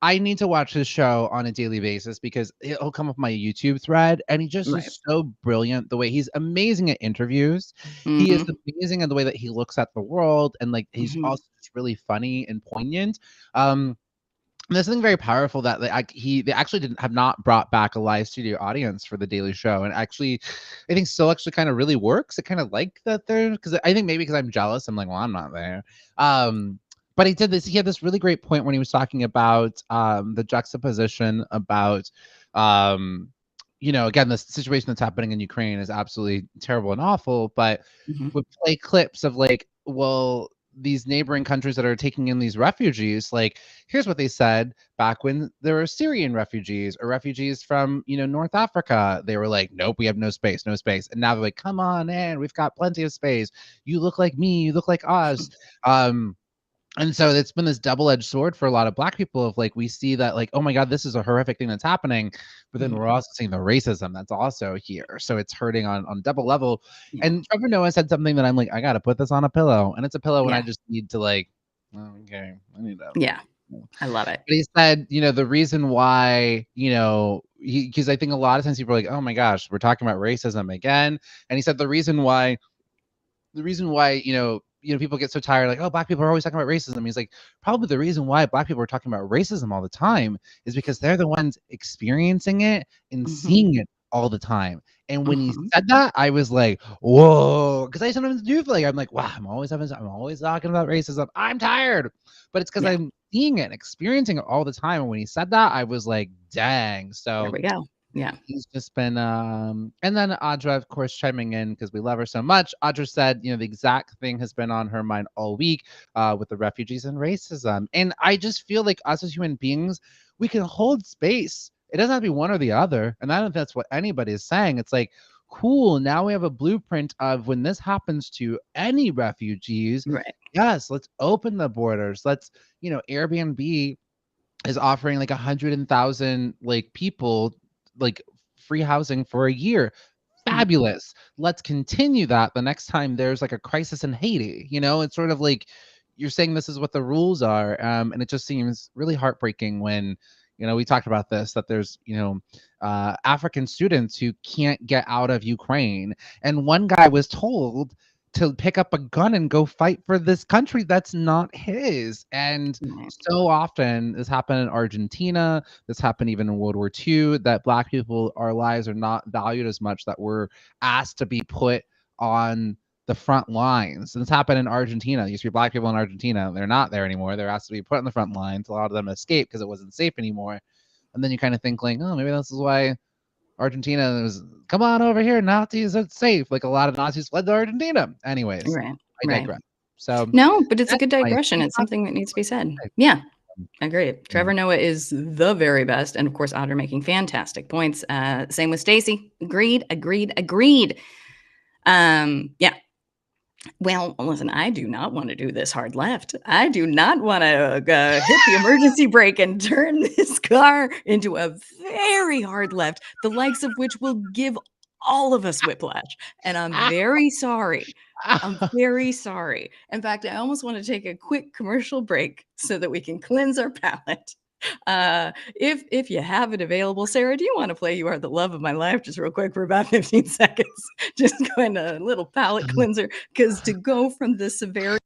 I need to watch his show on a daily basis because it'll come up my YouTube thread, and he just is so brilliant. The way he's amazing at interviews, he is amazing in the way that he looks at the world, and like he's also just really funny and poignant. There's something very powerful that they actually have not brought back a live studio audience for the Daily Show, and actually, I think still actually kind of really works. I kind of like that there, because I think maybe because I'm jealous, I'm like, well, I'm not there. But he did this. He had this really great point when he was talking about the juxtaposition about, again, the situation that's happening in Ukraine is absolutely terrible and awful. But would play clips of like, well, these neighboring countries that are taking in these refugees, like, here's what they said back when there were Syrian refugees or refugees from, North Africa. They were like, nope, we have no space, no space. And now they're like, come on in, we've got plenty of space. You look like me, you look like us. And so it's been this double-edged sword for a lot of Black people of like, we see that like, oh my God, this is a horrific thing that's happening. But then we're also seeing the racism that's also here. So it's hurting on double level. Yeah. And Trevor Noah said something that I'm like, I got to put this on a pillow. And it's a pillow when I just need to like, okay, I need that. Yeah. I love it. But he said, the reason why, because I think a lot of times people are like, oh my gosh, we're talking about racism again. And he said the reason why, people get so tired, like, oh, Black people are always talking about racism. He's like, probably the reason why Black people are talking about racism all the time is because they're the ones experiencing it and seeing it all the time. And when he said that, I was like, whoa, because I sometimes do feel like I'm like, wow, I'm always talking about racism. I'm tired, but it's because I'm seeing it and experiencing it all the time. And when he said that, I was like, dang. So there we go. Yeah. He's just been, and then Audra, of course, chiming in because we love her so much. Audra said, the exact thing has been on her mind all week with the refugees and racism. And I just feel like us as human beings, we can hold space. It doesn't have to be one or the other. And I don't think that's what anybody is saying. It's like, cool, now we have a blueprint of when this happens to any refugees. Right. Yes, let's open the borders. Let's, Airbnb is offering like 100,000 like people like free housing for a year. Fabulous. Let's continue that the next time there's like a crisis in Haiti. It's sort of like you're saying this is what the rules are. And it just seems really heartbreaking when, we talked about this, that there's, African students who can't get out of Ukraine. And one guy was told to pick up a gun and go fight for this country that's not his. And so often this happened in Argentina, this happened even in World War II, that Black people, our lives are not valued as much, that we're asked to be put on the front lines. And this happened in Argentina. There used to be Black people in Argentina. They're not there anymore. They're asked to be put on the front lines. A lot of them escaped because it wasn't safe anymore. And then you kind of think like, oh, maybe this is why Argentina was, come on over here, Nazis, it's safe. Like a lot of Nazis fled to Argentina. Anyways, I digress. So no, but it's a good digression. It's something that needs to be said. Yeah, agreed. Trevor Noah is the very best, and of course, Audra making fantastic points. Same with Stacy. Agreed. Yeah. Well, listen, I do not want to do this hard left. I do not want to hit the emergency brake and turn this car into a very hard left, the likes of which will give all of us whiplash. And I'm very sorry. I'm very sorry. In fact, I almost want to take a quick commercial break so that we can cleanse our palate. If you have it available, Sarah, do you want to play You Are the Love of My Life just real quick for about 15 seconds? Just going a little palate cleanser, because to go from the severity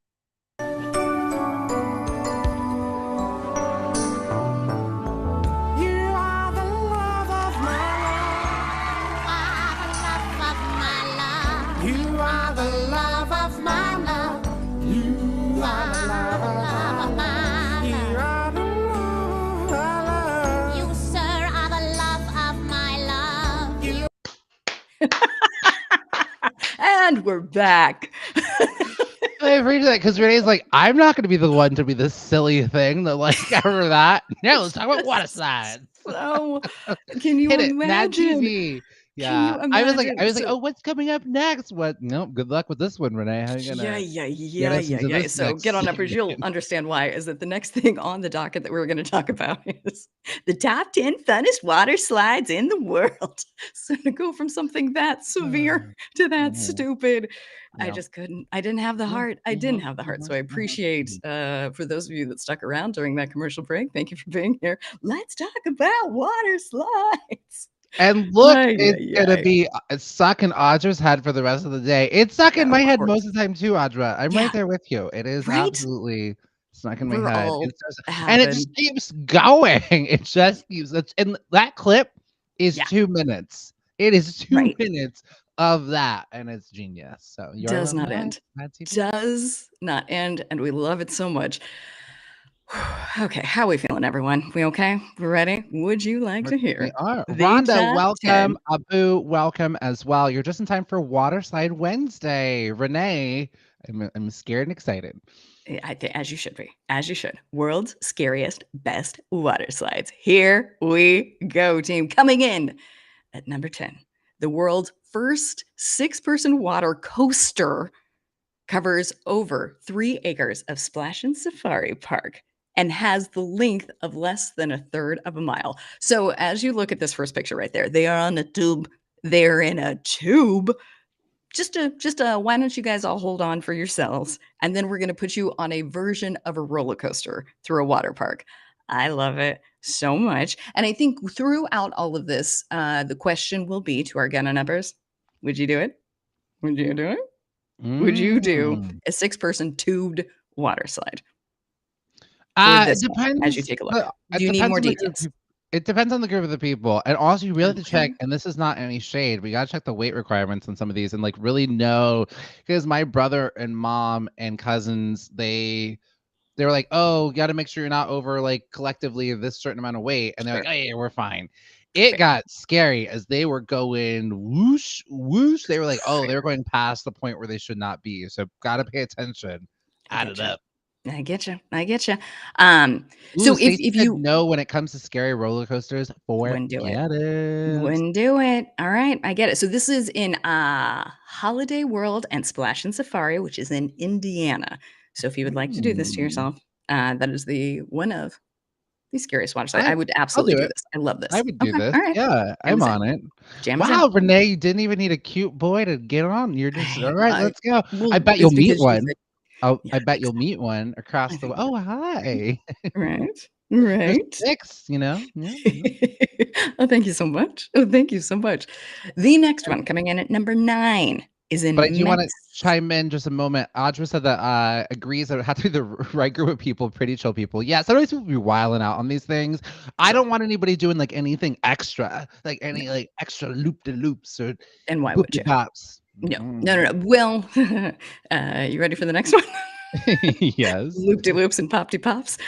and we're back. I appreciate that because Renee's like, I'm not going to be the one to be this silly thing that like cover that. No, let's talk about water slides. So, can you imagine? Yeah, I was like, oh, what's coming up next? What? No, good luck with this one, Renee. How are you gonna? Yeah. So get on up, you'll understand why. Is that the next thing on the docket that we're going to talk about is the top 10 funnest water slides in the world. So to go from something that severe to that stupid, I just couldn't. I didn't have the heart. So I appreciate for those of you that stuck around during that commercial break. Thank you for being here. Let's talk about water slides. And look, it's gonna be stuck in Audra's head for the rest of the day. It's stuck in my head most of the time too, Audra. I'm right there with you. It is absolutely stuck in my head. And it just keeps going. It just keeps. And that clip is 2 minutes. It is 2 minutes of that, and it's genius. So does not end. Does not end, and we love it so much. Okay, how are we feeling, everyone? We okay? We ready? Would you like to hear? We are. Rhonda, welcome. Abu, welcome as well. You're just in time for Water Slide Wednesday. Renee, I'm scared and excited. I think as you should be, as you should. World's scariest, best water slides. Here we go, team. Coming in at number 10, the world's first 6-person water coaster covers over 3 acres of Splash and Safari Park and has the length of less than a third of a mile. So as you look at this first picture right there, they are on a tube. They're in a tube. Just why don't you guys all hold on for yourselves? And then we're going to put you on a version of a roller coaster through a water park. I love it so much. And I think throughout all of this, the question will be to our gun numbers. Would you do it? Would you do it? Would you do a 6-person tubed water slide? It depends. As you take a look. Do you need more details? It depends on the group of the people. And also you really have to check, and this is not any shade, we gotta check the weight requirements on some of these and like really know, because my brother and mom and cousins, they were like, oh, you gotta make sure you're not over like collectively this certain amount of weight. And they're like, oh yeah, we're fine. It got scary as they were going whoosh, whoosh. They were like, oh, they were going past the point where they should not be. So gotta pay attention. Add it up. I get you. So if you know when it comes to scary roller coasters, wouldn't do it. All right, I get it. So this is in Holiday World and Splash and Safari, which is in Indiana. So if you would like to do this to yourself, that is the one of the scariest water slides. I would absolutely do this. I love this. I would do this. All right. Yeah, I'm on it. Wow, Renee, you didn't even need a cute boy to get on. You're just all right. Let's go. I bet you'll meet one. I bet you'll meet one across the. Oh, hi. Right. 6, you know. Yeah. Oh, thank you so much. The next one coming in at number 9 is in. But I do want to chime in just a moment. Audra said that agrees that it had to be the right group of people, pretty chill people. Yeah, sometimes people be wilding out on these things. I don't want anybody doing like anything extra, like any like extra loop de loops or and why would you? Pops. No. Well, you ready for the next one? Yes. Loop-de-loops and pop-de-pops.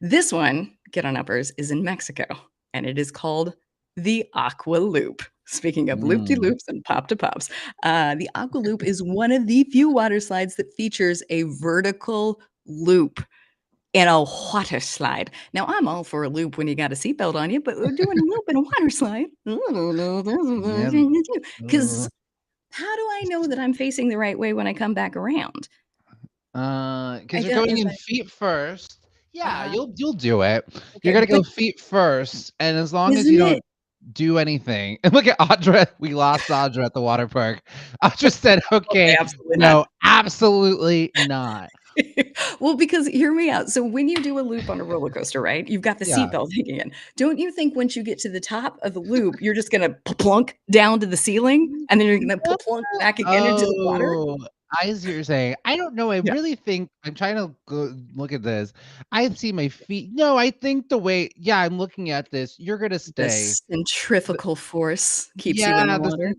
This one, get on uppers, is in Mexico, and it is called the Aqua Loop. Speaking of loop-de-loops and pop-de-pops, the Aqua Loop is one of the few water slides that features a vertical loop in a water slide. Now, I'm all for a loop when you got a seatbelt on you, but we're doing a loop in a water slide. Because how do I know that I'm facing the right way when I come back around? Because you're going in feet first. Yeah, you'll do it. Okay, you're gonna go feet first, and as long as you don't do anything. And look at Audra. We lost Audra at the water park. Audra said, "Okay, absolutely not." Well, because hear me out. So when you do a loop on a roller coaster, right? You've got the seatbelt hanging in. Don't you think once you get to the top of the loop, you're just gonna plunk down to the ceiling, and then you're gonna plunk back again into the water? I see what you're saying. I don't know. I really think I'm trying to look at this. I see my feet. No, I think the way. Yeah, I'm looking at this. You're gonna stay. The centrifugal force keeps you in the water.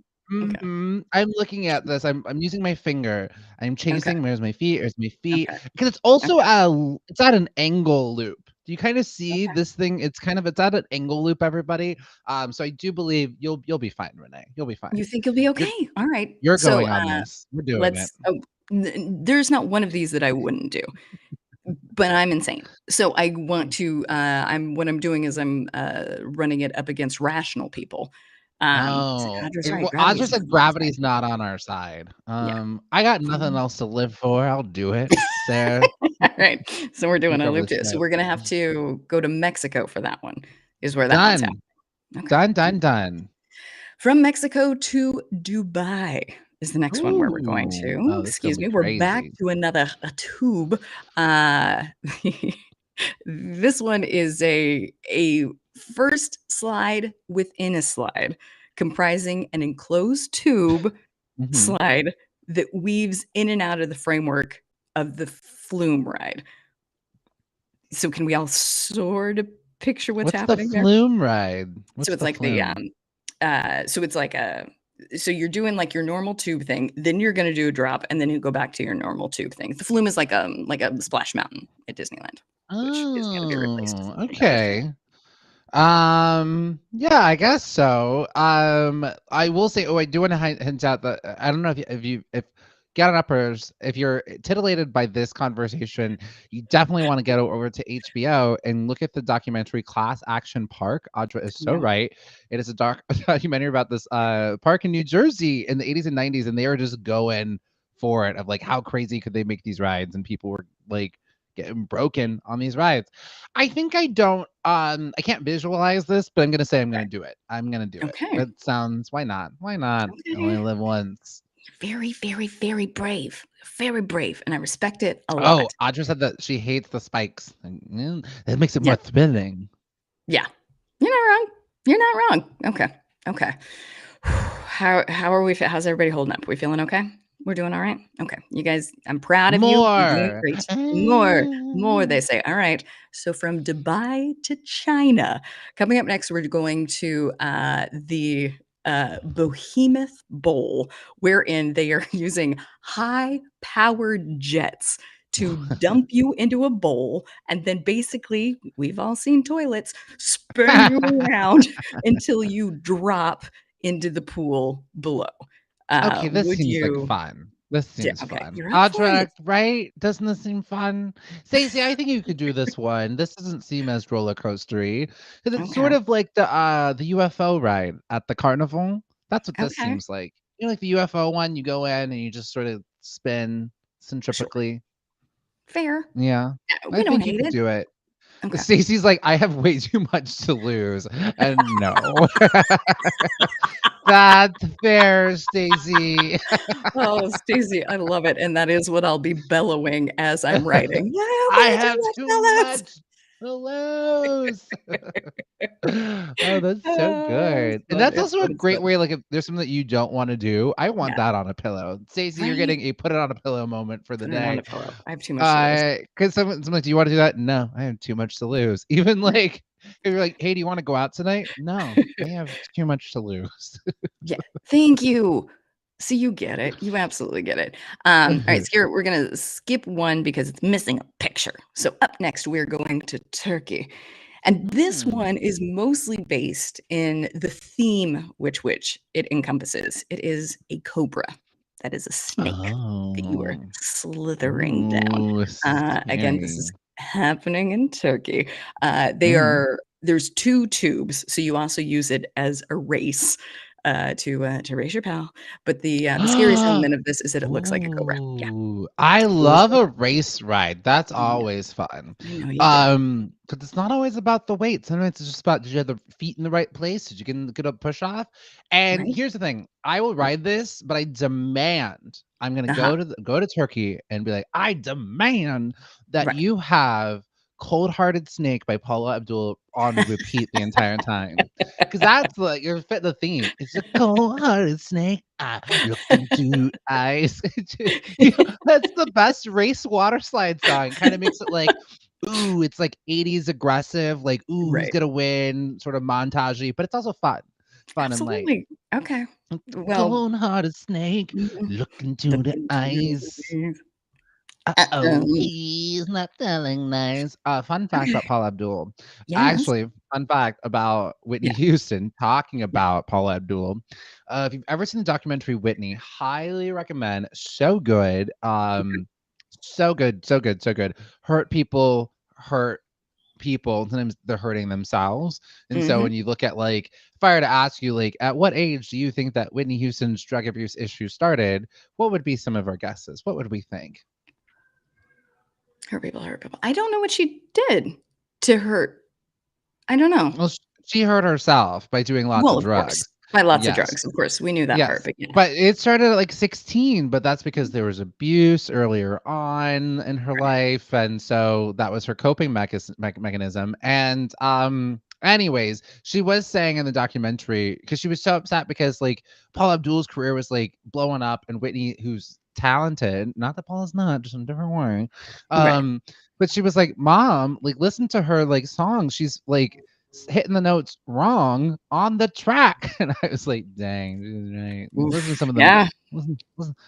I'm looking at this. I'm using my finger. I'm chasing. Where's my feet? Where's my feet? Because it's also it's at an angle loop. Do you kind of see this thing? It's at an angle loop, everybody. So I do believe you'll be fine, Renee. You'll be fine. You think you'll be okay? All right. You're going on this. We're doing it. There's not one of these that I wouldn't do. But I'm insane. So I want to what I'm doing is I'm running it up against rational people. Audra said gravity's not on our side. I got nothing else to live for. I'll do it. Sarah. All right. So we're doing a loop. So we're gonna have to go to Mexico for that one. Is where that one's happening. Done. From Mexico to Dubai is the next one where we're going to. Excuse me. We're back to a tube. This one is a first slide within a slide, comprising an enclosed tube slide that weaves in and out of the framework of the flume ride. So can we all sort of picture what's happening there? What's the flume ride? So it's like so you're doing like your normal tube thing, then you're going to do a drop, and then you go back to your normal tube thing. The flume is like a splash mountain at Disneyland, which is going to be replaced. Okay. Yeah, I guess so. I will say, I do want to hint out that I don't know if get on uppers. If you're titillated by this conversation, you definitely want to get over to HBO and look at the documentary Class Action Park. Audra is so right. It is a documentary about this park in New Jersey in the 80s and 90s, and they were just going for it of like how crazy could they make these rides, and people were like getting broken on these rides. I think I can't visualize this, but I'm gonna say I'm gonna do it. I'm gonna do it. That sounds, why not? Why not? Okay. Only live once. Very, very, very brave. Very brave. And I respect it a lot. Oh, Audra said that she hates the spikes. That makes it more thrilling. Yeah. You're not wrong. You're not wrong. Okay. How are we? How's everybody holding up? We feeling okay? We're doing all right? Okay. You guys, I'm proud of you. You're doing great. More, they say. All right. So from Dubai to China. Coming up next, we're going to the Behemoth Bowl, wherein they are using high-powered jets to dump you into a bowl, and then basically, we've all seen toilets, spin you around until you drop into the pool below. Okay, this seems like fun. This seems fun. Audra, right? Doesn't this seem fun? Stacey, I think you could do this one. This doesn't seem as roller coastery because it's sort of like the UFO ride at the carnival. That's what this seems like. You know, like the UFO one, you go in and you just sort of spin centripetally. Fair. Yeah. We don't hate it. Do it. Okay. Stacey's like, I have way too much to lose. And no. That's fair, Stacey. Oh, Stacey, I love it. And that is what I'll be bellowing as I'm writing. I have too much to lose. Oh, that's so good. And that's also a great way, like if there's something that you don't want to do, I want that on a pillow. Stacey, you're getting a put it on a pillow moment for the day. I have too much to lose. Because someone's like, do you want to do that? No, I have too much to lose. Even like if you're like, hey, do you want to go out tonight? No, I have too much to lose. Yeah, thank you. So you get it. You absolutely get it. All right, so here we're going to skip one because it's missing a picture. So up next, we're going to Turkey. And this one is mostly based in the theme which it encompasses. It is a cobra. That is a snake that you are slithering down. Again, this is happening in Turkey. There's 2 tubes, so you also use it as a race. To raise your pal, but the scariest element of this is that it looks like a cobra. Yeah, I love a race ride. That's always fun. Because it's not always about the weight. Sometimes it's just about, did you have the feet in the right place? Did you get a good push off? And here's the thing: I will ride this, but I demand I'm going to go to Turkey and be like, I demand that you have Cold Hearted Snake by Paula Abdul on repeat the entire time, because that's like you're fit the theme. It's a cold hearted snake. I look into eyes. That's the best race water slide song. Kind of makes it like, ooh, it's like 80s aggressive, like ooh, who's gonna win, sort of montagey, but it's also fun. Absolutely. And like, okay. Well, cold hearted snake, look into the eyes. He's not telling lies. Fun fact about Paula Abdul. Actually, fun fact about Whitney Houston talking about Paula Abdul. If you've ever seen the documentary Whitney, highly recommend. So good. So good. Hurt people. Sometimes they're hurting themselves. And so when you look at like, if I were to ask you, like, at what age do you think that Whitney Houston's drug abuse issue started? What would be some of our guesses? What would we think? Hurt people. I don't know what she did to hurt. I don't know. Well, she hurt herself by doing lots of drugs. By lots of drugs, of course. We knew that part. But it started at like 16, but that's because there was abuse earlier on in her life. And so that was her coping mechanism. And anyways, she was saying in the documentary, because she was so upset because like Paula Abdul's career was like blowing up, and Whitney, who's talented, not that Paula's not, just in a different way, but she was like, Mom, like listen to her like songs, she's like hitting the notes wrong on the track. And I was like, dang, listen to some of them. Listen,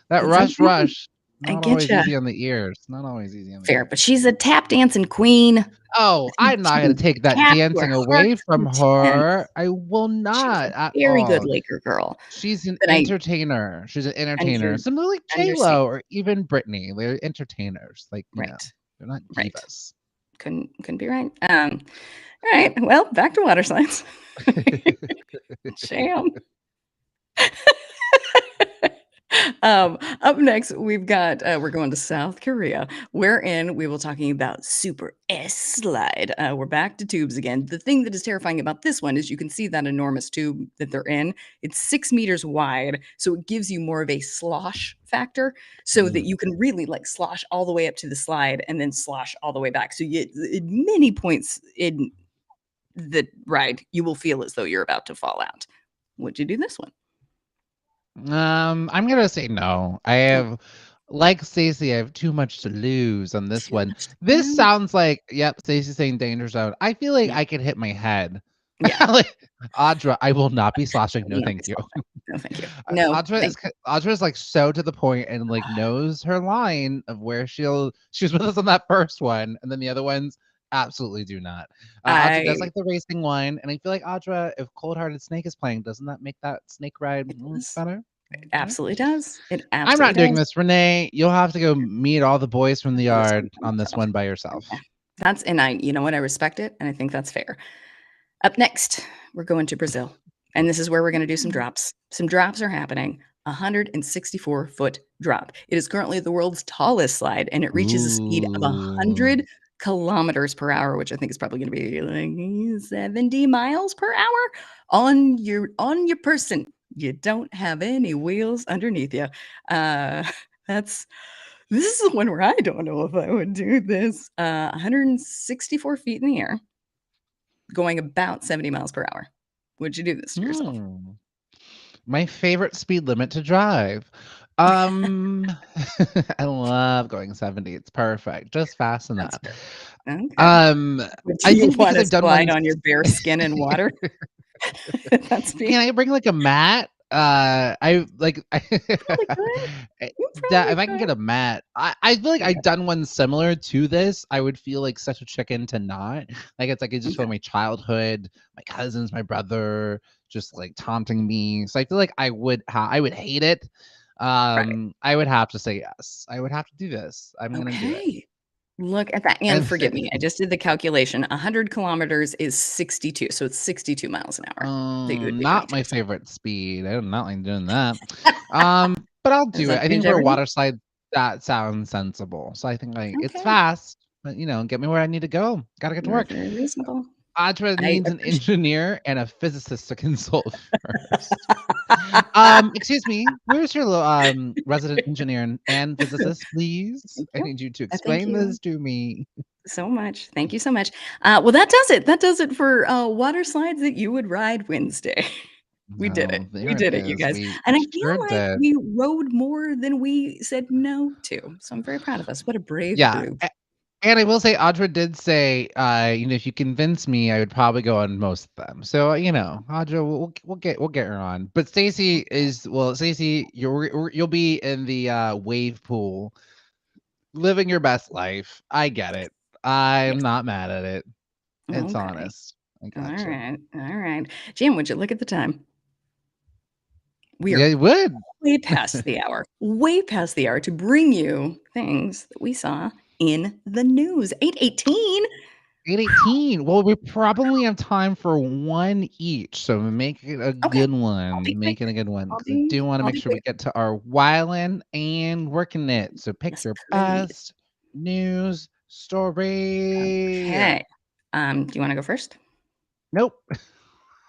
that rush not always easy on the ears, not always easy on the ears. But she's a tap dancing queen. Oh, I'm not going to take that Tap your dancing away heart's from content. her. I will She was a not at very good all. Laker girl. She's an But I entertainer. She's an entertainer. Similar like understand. J-Lo or even Britney. They're entertainers. Like, you know, Right. they're not Right. divas. Couldn't be right. All right. Well, back to water slides. Sham. Up next, we've got we're going to South Korea, wherein we will talking about Super S slide. We're back to tubes again. The thing that is terrifying about this one is you can see that enormous tube that they're in. It's 6 meters wide, so it gives you more of a slosh factor, so that you can really like slosh all the way up to the slide and then slosh all the way back. So you at many points in the ride, you will feel as though you're about to fall out. Would you do this one? I'm gonna say no. I have, like Stacey, I have too much to lose on this one. This sounds like, yep, Stacey's saying danger zone. I feel like I could hit my head. Yeah. Like, Audra, I will not be sloshing. No, thank you. No, thank you. No, Audra is like so to the point and like knows her line of where she was with us on that first one, and then the other ones absolutely do not. Audra does like the racing one, and I feel like Audra, if Cold Hearted Snake is playing, doesn't that make that snake ride better? It absolutely does. It absolutely I'm not doing this, Renee. You'll have to go meet all the boys from the yard on this one by yourself. Okay. You know what? I respect it, and I think that's fair. Up next, we're going to Brazil, and this is where we're going to do some drops. Some drops are happening. 164-foot drop. It is currently the world's tallest slide, and it reaches a speed of 100 kilometers per hour, which I think is probably going to be like 70 miles per hour on your person. You don't have any wheels underneath you. This is the one where I don't know if I would do this. 164 feet in the air, going about 70 miles per hour. Would you do this to yourself? My favorite speed limit to drive. I love going 70. It's perfect. Just fast enough. Okay. I think want to slide on your bare skin in water. Can I bring like a mat? If I can get a mat, I feel like I've done one similar to this. I would feel like such a chicken to not. Like it's like I just feel my childhood, my cousins, my brother, just like taunting me. So I feel like I would hate it. I would have to say yes. I would have to do this. I'm gonna do it. Look at that. And forgive me, I just did the calculation. 100 kilometers is 62. So it's 62 miles an hour. Not my favorite speed. I do not like doing that. But I'll do it. I think for a water slide, that sounds sensible. So I think it's fast, but get me where I need to go. Gotta get to work. Very reasonable. Audra needs an engineer and a physicist to consult first. Excuse me, where's your resident engineer and physicist, please? I need you to explain this to me. So much. Thank you so much. Well, that does it. That does it for water slides that you would ride Wednesday. We did it. We did it, you guys. And I feel like we rode more than we said no to. So I'm very proud of us. What a brave group. And I will say, Audra did say, if you convince me, I would probably go on most of them. So, Audra, we'll get her on. But Stacey you'll be in the wave pool, living your best life. I get it. I'm not mad at it. It's honest. I gotcha. All right. Jim, would you look at the time? We would. Way past the hour. Way past the hour to bring you things that we saw in the news. 8:18. 8:18. Well, we probably have time for one each, so make it a good one. Make it a good one. I do want to make sure we get to our whiling and working it. So pick your best news story. Okay. Do you want to go first? Nope.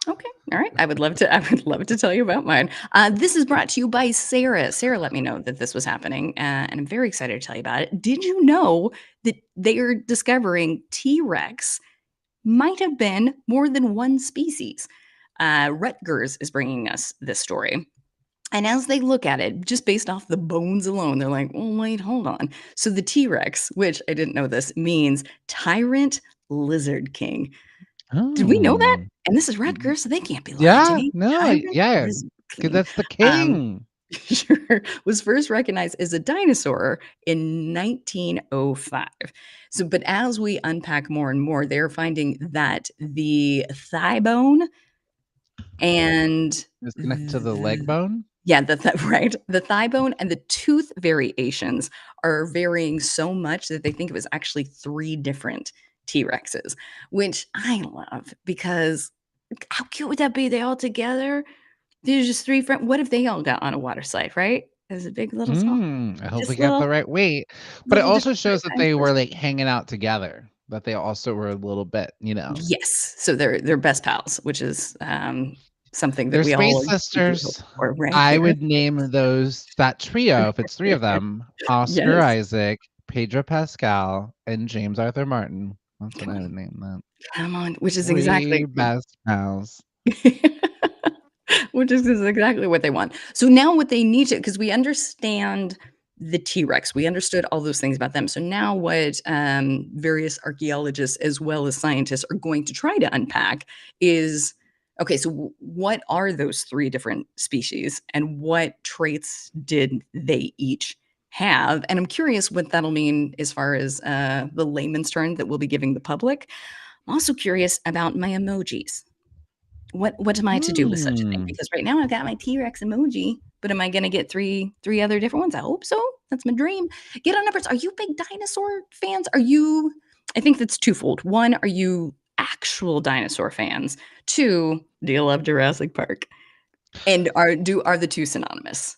Okay. All right. I would love to tell you about mine. This is brought to you by Sarah. Sarah let me know that this was happening, and I'm very excited to tell you about it. Did you know that they are discovering T-Rex might have been more than one species? Rutgers is bringing us this story. And as they look at it, just based off the bones alone, they're like, oh, wait, hold on. So the T-Rex, which I didn't know this, means Tyrant Lizard King. Oh. Did we know that? And this is Rutgers, so they can't be lying to me. Because that's the king. Sure. Was first recognized as a dinosaur in 1905. So, but as we unpack more and more, they're finding that the thigh bone and Is connected to the leg bone? yeah, right. The thigh bone and the tooth variations are varying so much that they think it was actually 3 different T-Rexes, which I love because how cute would that be? They all together. These are just 3 friends. What if they all got on a water slide, right? As a big little small, I hope we just got little the right weight. But it little also different shows that they dinosaurs. were like hanging out together, that they also were a little bit, Yes, so they're best pals, which is something that they're we all space are deeply hoping sisters. for, right? I They're would name that trio, if it's 3 of them, Oscar yes. Isaac, Pedro Pascal, and James Arthur Martin. That's what I would name that. Come on, which is 3 exactly best pals. which is exactly what they want. So now what they need to, because we understand the T-Rex, we understood all those things about them. So now what various archaeologists as well as scientists are going to try to unpack is, okay, so what are those 3 different species and what traits did they each have? And I'm curious what that'll mean as far as the layman's term that we'll be giving the public. I'm also curious about my emojis. What am I to do with such a thing? Hmm. Because right now I've got my T-Rex emoji, but am I gonna get three other different ones? I hope so. That's my dream. Get on numbers. Are you big dinosaur fans? Are you I think that's twofold. 1, are you actual dinosaur fans? 2, do you love Jurassic Park? And are the 2 synonymous?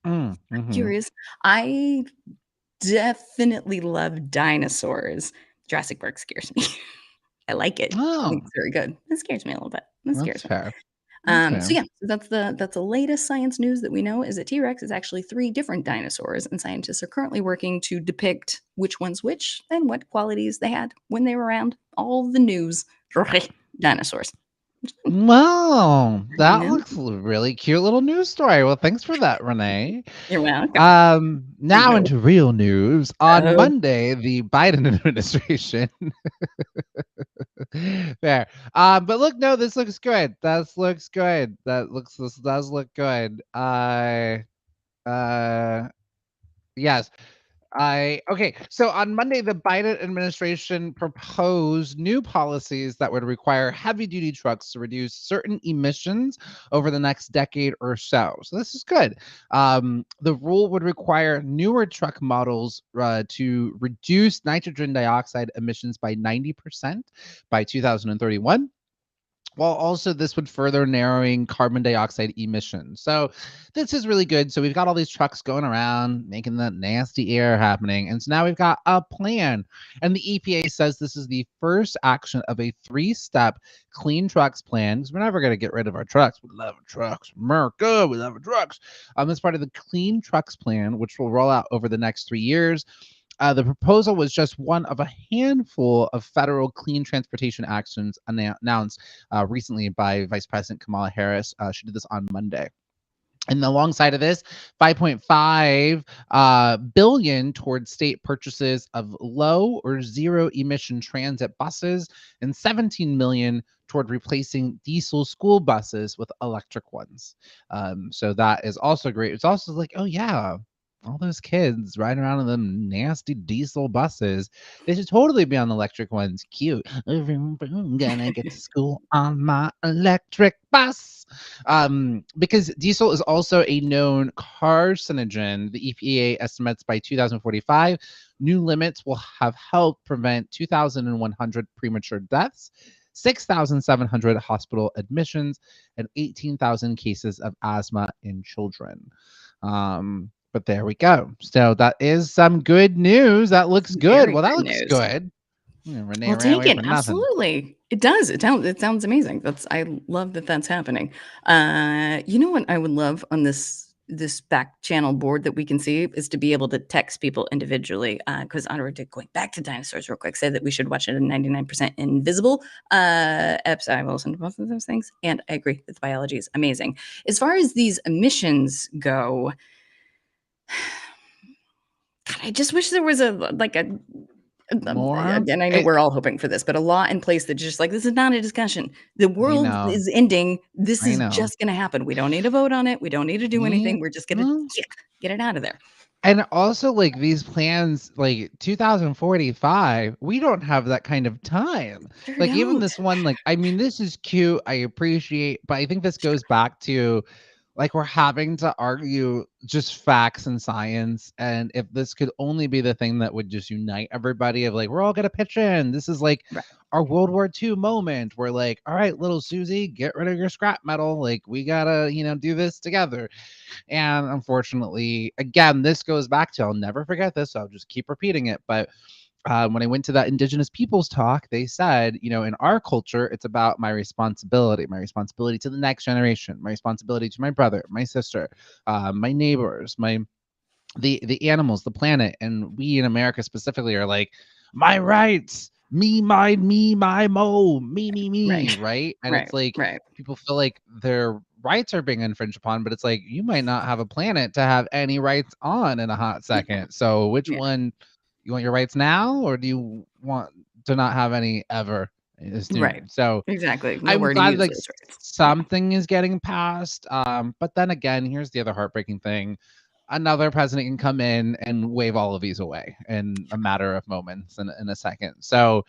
Mhm. Curious. I definitely love dinosaurs. Jurassic Park scares me. I like it. I think Oh, it's very good. It scares me a little bit. It that's scares me. fair. That's fair. So yeah, so that's the latest science news that we know is that T-Rex is actually 3 different dinosaurs, and scientists are currently working to depict which one's which and what qualities they had when they were around. All the news, dinosaurs. Wow, I that know. looks a really cute little news story. Well, thanks for that, Renee. You're welcome. Now Go. into real news. On Oh, Monday, the Biden administration Fair. But look, no, this looks good. This looks good. This does look good. Yes. Okay. So on Monday, the Biden administration proposed new policies that would require heavy duty trucks to reduce certain emissions over the next decade or so. So this is good. The rule would require newer truck models to reduce nitrogen dioxide emissions by 90% by 2031, while also this would further narrowing carbon dioxide emissions. So this is really good. So we've got all these trucks going around making that nasty air happening. And so now we've got a plan. And the EPA says this is the first action of a 3-step clean trucks plan, because we're never going to get rid of our trucks. We love our trucks. America, we love our trucks. As part of the clean trucks plan, which will roll out over the next 3 years. The proposal was just one of a handful of federal clean transportation actions announced recently by Vice President Kamala Harris. She did this on Monday. And alongside of this, 5.5 billion towards state purchases of low or zero emission transit buses, and 17 million toward replacing diesel school buses with electric ones. So that is also great. It's also like, oh yeah, all those kids riding around in them nasty diesel buses, they should totally be on electric ones. Cute. I'm gonna get to school on my electric bus. Because diesel is also a known carcinogen. The EPA estimates by 2045, new limits will have helped prevent 2,100 premature deaths, 6,700 hospital admissions, and 18,000 cases of asthma in children. But there we go. So that is some good news. That looks good. very Well, that good looks news. good. Renee We'll ran take away it. for nothing. Absolutely. It does. It sounds amazing. I love that that's happening. You know what I would love on this back channel board that we can see is to be able to text people individually. Because Honor did, going back to dinosaurs real quick, said that we should watch it in 99% invisible. Eps, I will listen to both of those things. And I agree that the biology is amazing. As far as these emissions go, God, I just wish there was More? and I know we're all hoping for this, but a law in place that's just like, this is not a discussion. The I world know. is ending. This I is know. just going to happen. We don't need to vote on it. We don't need to do anything. We're just going to get it out of there. And also, like, these plans, like 2045, we don't have that kind of time. Sure Like, even don't. this one, like, I mean, this is cute. I appreciate, but I think this goes back to like we're having to argue just facts and science. And if this could only be the thing that would just unite everybody, of like, we're all gonna pitch in. This is like Right. our World War II moment. We're like, all right, little Susie, get rid of your scrap metal. Like, we gotta, do this together. And unfortunately, again, this goes back to, I'll never forget this, so I'll just keep repeating it. But when I went to that Indigenous peoples talk, they said, in our culture, it's about my responsibility to the next generation, my responsibility to my brother, my sister, my neighbors, the animals, the planet. And we in America specifically are like, my rights, me, mine, me, my, mo, me, Right. right? And Right. it's like Right. people feel like their rights are being infringed upon, but it's like you might not have a planet to have any rights on in a hot Yeah. second. So which Yeah. one, you want your rights now, or do you want to not have any ever Right. soon? So Exactly. I'm Nowhere to glad use like those rights. Yeah. something is getting passed. But then again, here's the other heartbreaking thing. Another president can come in and wave all of these away in a matter of moments, in a second. So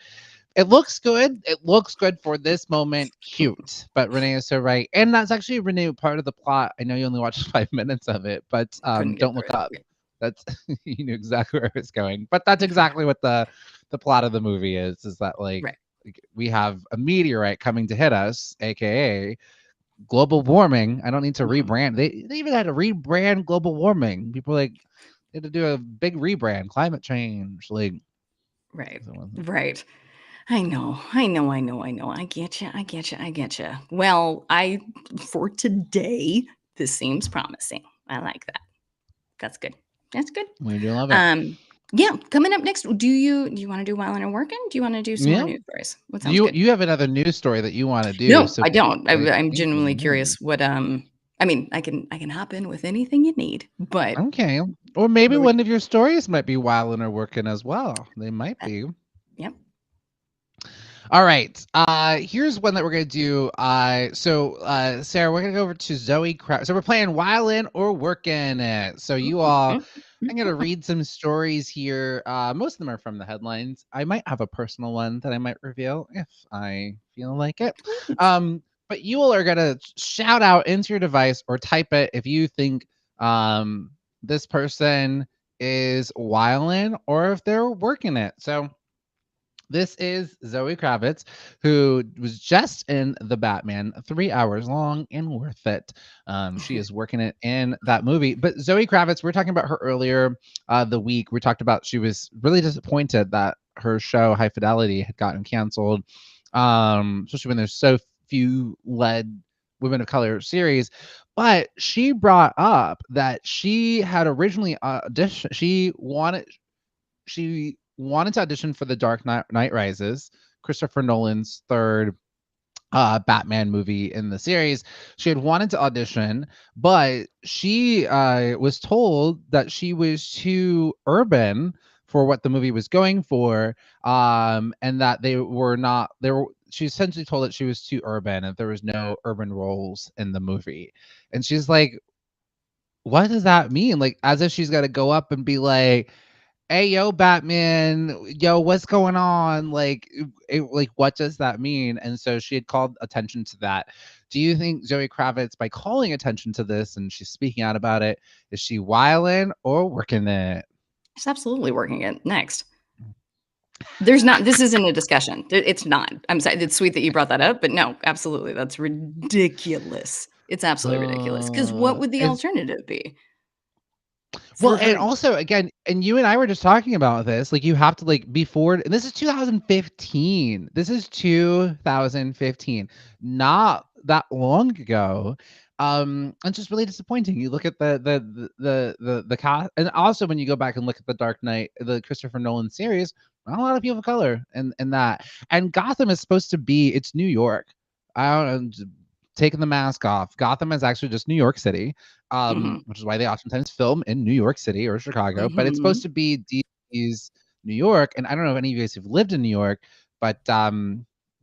it looks good. It looks good for this moment. Cute. But Renee is so right. And that's actually, Renee, part of the plot. I know you only watched 5 minutes of it, but Couldn't get don't through look it. up. Yeah. That's you knew exactly where I was going. But that's exactly what the plot of the movie is that like Right. we have a meteorite coming to hit us, aka global warming. I don't need to Mhm. rebrand. They even had to rebrand global warming. People like they had to do a big rebrand, climate change. Like, Right. so it wasn't- Right. I know. I know. I know. I know. I get you. I get you. I get you. Well, for today, this seems promising. I like that. That's good. That's good. we do love it. Um, yeah, coming up next, do you want to do While and Working? Do you want to do some more Yeah. news stories? What Do sounds you good? you have another news story that you want to do? No, So I don't. I I'm think genuinely yeah. curious what I mean, I can hop in with anything you need, but Okay. Or maybe what would one of your stories might be wilding or working as well. They might that? be. Yep. All right. Here's one that we're gonna do. Sarah, we're gonna go over to Zoe Kravitz. So we're playing While In or Working It. So you all, Mhm. I'm gonna read some stories here. Most of them are from the headlines. I might have a personal one that I might reveal if I feel like it. Please. But you all are gonna shout out into your device or type it if you think this person is whiling or if they're working it. So this is Zoe Kravitz, who was just in The Batman, 3 hours long and worth it. She is working it in that movie. But Zoe Kravitz, we were talking about her earlier the week. We talked about she was really disappointed that her show High Fidelity had gotten canceled, especially when there's so few led women of color series. But she brought up that she had originally auditioned. She wanted to audition for the Dark Knight Rises, Christopher Nolan's third Batman movie in the series. She had wanted to audition, but she was told that she was too urban for what the movie was going for, and that they were not. They were. She essentially told that she was too urban, and there was no urban roles in the movie. And she's like, "What does that mean?" Like, as if she's got to go up and be like, hey, yo, Batman, yo, what's going on? Like, what does that mean? And so she had called attention to that. Do you think Zoe Kravitz, by calling attention to this and she's speaking out about it, is she wilding or working it? She's absolutely working it. Next. There's not this isn't a discussion. It's not. I'm sorry. It's sweet that you brought that up, but no, absolutely. That's ridiculous. It's absolutely ridiculous. Because what would the It's alternative be Well, for and her? also again, and you and I were just talking about this. Like, you have to like before, and this is 2015. This is 2015, not that long ago. It's just really disappointing. You look at the cast, and also when you go back and look at the Dark Knight, the Christopher Nolan series, not a lot of people of color in that. And Gotham is supposed to be, it's New York. I don't know, taking the mask off. Gotham is actually just New York City, Mhm. which is why they oftentimes film in New York City or Chicago. But it's supposed Mhm. to be DC's New York, and I don't know if any of you guys have lived in New York, but a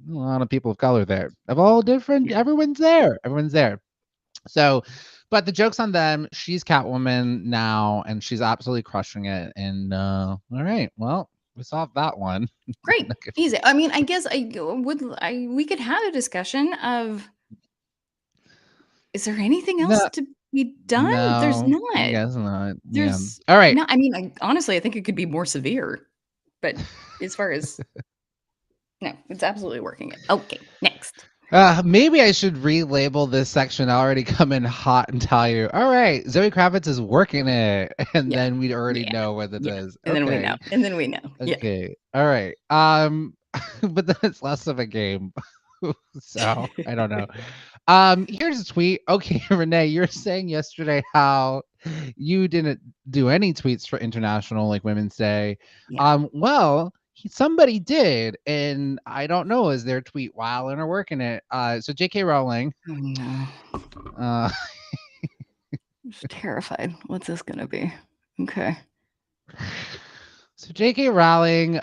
lot of people of color there, of all different. Yeah. Everyone's there. Everyone's there. So But the joke's on them. She's Catwoman now, and she's absolutely crushing it. And all right, well, we solved that one. Great, easy. I mean, I guess we could have a discussion of, is there anything else No, to be done? There's no, I not. guess not. Yeah. There's All right. no. I mean, honestly, I think it could be more severe. But as far as no, it's absolutely working. Okay, next. Maybe I should relabel this section. I already come in hot and tell you, all right, Zoe Kravitz is working it, and then we already know what it is. And then we know. And then we know. Okay. All right. But then it's less of a game. So I don't know. Here's a tweet. Okay, Renee, you were saying yesterday how you didn't do any tweets for International like Women's Day. Yeah. Well, somebody did, and I don't know, is their tweet while and are working it. So J.K. Rowling. Oh no. I'm terrified. What's this gonna be? Okay. So J.K. Rowling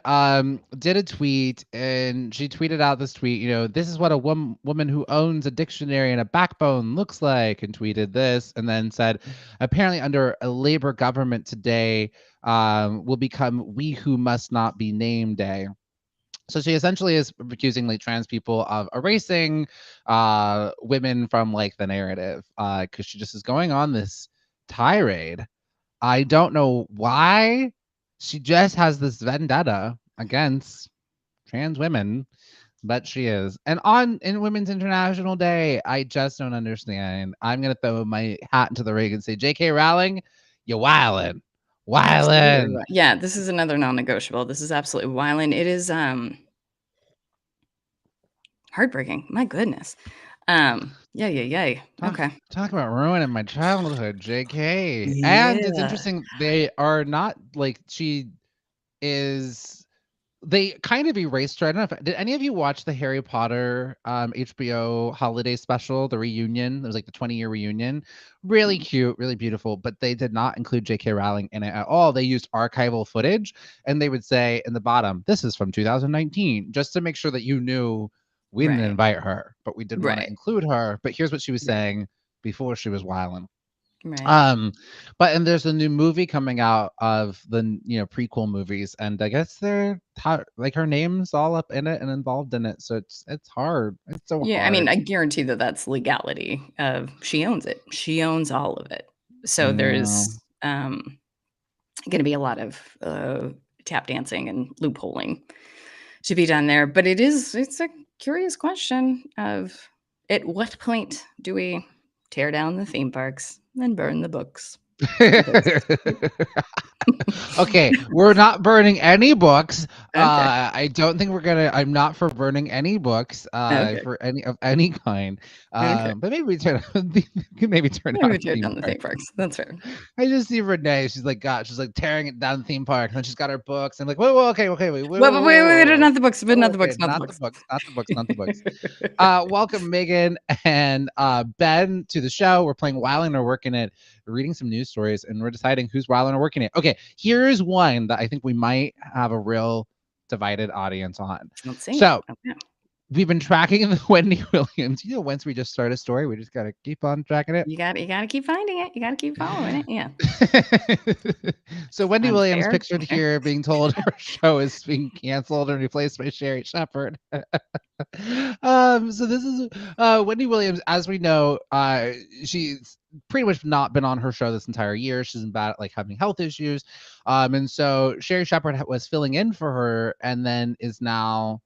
did a tweet, and she tweeted out this tweet, this is what a woman who owns a dictionary and a backbone looks like, and tweeted this, and then said, apparently under a Labor government today will become We Who Must Not Be Named Day. So she essentially is accusing like trans people of erasing women from like the narrative because she just is going on this tirade. I don't know why. She just has this vendetta against trans women, but she is. And in Women's International Day, I just don't understand. I'm gonna throw my hat into the ring and say, J.K. Rowling, you wildin'. Yeah, this is another non-negotiable. This is absolutely wildin'. It is heartbreaking. My goodness. Okay. Talk about ruining my childhood, JK. Yeah. And it's interesting, they are not like they kind of erased her. I don't know did any of you watch the Harry Potter HBO holiday special, the reunion? It was like the 20-year reunion. Really cute, really beautiful, but they did not include J.K. Rowling in it at all. They used archival footage, and they would say in the bottom, this is from 2019, just to make sure that you knew we didn't invite her, but we did want to include her. But here's what she was saying before she was wilding. Right. And there's a new movie coming out of the prequel movies, and I guess they're like her name's all up in it and involved in it, so it's hard. It's so hard. I mean, I guarantee that's legality. She owns it. She owns all of it. So there's going to be a lot of tap dancing and loopholing to be done there. But it's a curious question of at what point do we tear down the theme parks and burn the books? Okay, we're not burning any books. Okay. I don't think I'm not for burning any books for any kind. But maybe we turn down the theme parks. That's fair. I just see Renee. She's like tearing it down the theme park, and then she's got her books. I'm like, wait, okay, wait, not the books, but not the books, not the books. Welcome Megan and Ben to the show. We're playing Wilding or Working It, reading some news stories, and we're deciding who's Wilding or Working It. Okay, here's one that I think we might have a real divided audience on. We've been tracking the Wendy Williams. Once we just start a story, we just got to keep on tracking it. You got to keep finding it. You got to keep following it. Yeah. So Wendy Williams pictured here being told her show is being canceled and replaced by Sherry Shepherd. So this is Wendy Williams. As we know, she's pretty much not been on her show this entire year. She's been having health issues. And so Sherry Shepherd was filling in for her, and then is now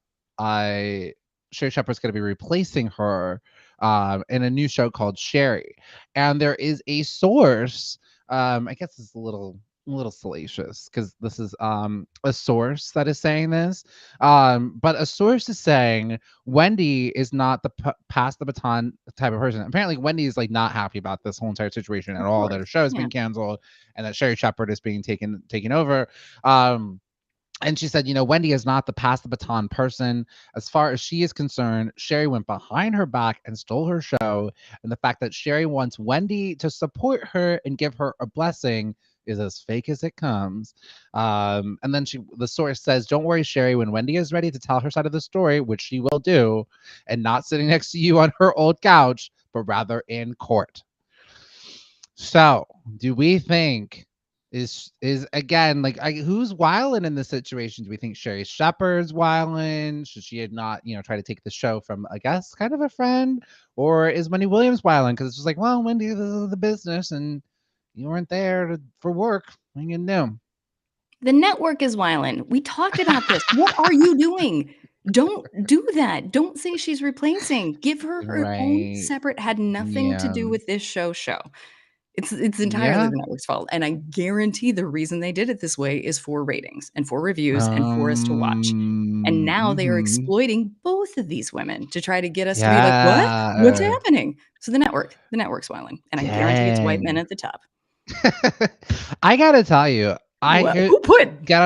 Sherry Shepherd's going to be replacing her in a new show called Sherry. And there is a source, I guess it's a little salacious because this is a source that is saying this, but a source is saying Wendy is not the pass the baton type of person. Apparently Wendy is not happy about this whole entire situation at all, that her show is being canceled and that Sherry Shepherd is being taken over. And she said, Wendy is not the pass the baton person. As far as she is concerned, Sherry went behind her back and stole her show. And the fact that Sherry wants Wendy to support her and give her a blessing is as fake as it comes. And then the source says, don't worry, Sherry, when Wendy is ready to tell her side of the story, which she will do, and not sitting next to you on her old couch, but rather in court. So, do we think is again like who's wilding in this situation? Do we think Sherry Shepherd's wilding? Should she had not, try to take the show from I guess kind of a friend, or is Wendy Williams wilding because it's just like, well, Wendy, this is the business, and you weren't there for work. What are you gonna do? The network is wilding. We talked about this. What are you doing? Don't do that. Don't say she's replacing. Give her her own Right? separate. Had nothing to Yeah. do with this show. It's entirely Yeah. the network's fault, and I guarantee the reason they did it this way is for ratings and for reviews and for us to watch. And now they are Mhm. exploiting both of these women to try to get us to be like, "What? What's Yeah. happening?" So the network's wilding, and I guarantee it's white men Dang. at the top. I gotta tell you, I What? hear Who put? get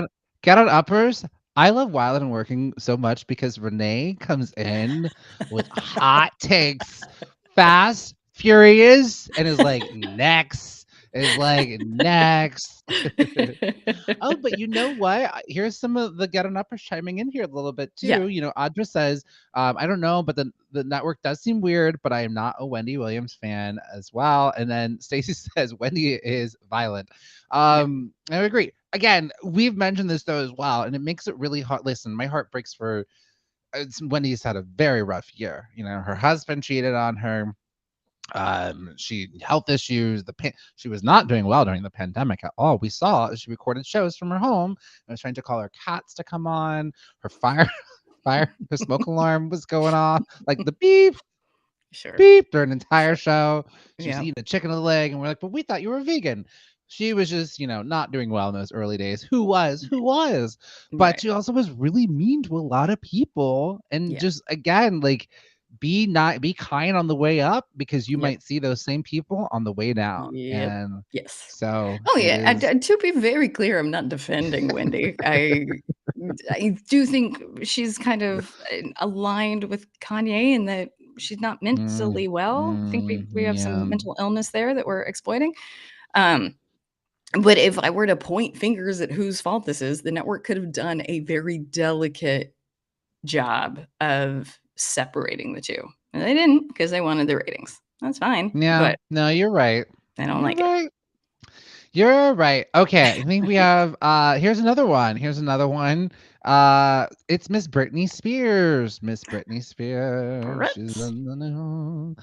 on uppers. I love Wild and Working so much because Renee comes in with hot takes, fast, furious, and is like next, is like next. Oh, but you know what? Here's some of the Get on Uppers chiming in here a little bit Yeah. too. Audra says, I don't know, but the network does seem weird, but I am not a Wendy Williams fan as well. And then Stacey says Wendy is violent. Yeah. I agree. Again, we've mentioned this though as well, and it makes it really hard. Listen, my heart breaks for Wendy's had a very rough year. Her husband cheated on her. She health issues. She was not doing well during the pandemic at all. We saw she recorded shows from her home and was trying to call her cats to come on. Her her smoke alarm was going off like the beep Sure. beep during an entire show. She was Yeah. eating a chicken leg, and we're like, but we thought you were vegan. She was just, not doing well in those early days. Who was? But Right. she also was really mean to a lot of people, and Yeah. just again, like, be kind on the way up because you Yep. might see those same people on the way down. Yep. And Yes. so Oh, it yeah, is. to be very clear, I'm not defending Wendy. I do think she's kind of, aligned with Kanye in that she's not Mm, mentally well. I think we have some yeah. mental illness there that we're exploiting. Um, but if I were to point fingers at whose fault this is, the network could have done a very delicate job of separating the two. And they didn't because they wanted the ratings. That's fine, Yeah. but No, you're right. I don't You're like it. right. You're right. Okay, I think we have here's another one. It's Miss Britney Spears. Miss Britney Spears. She's Brits. in the news.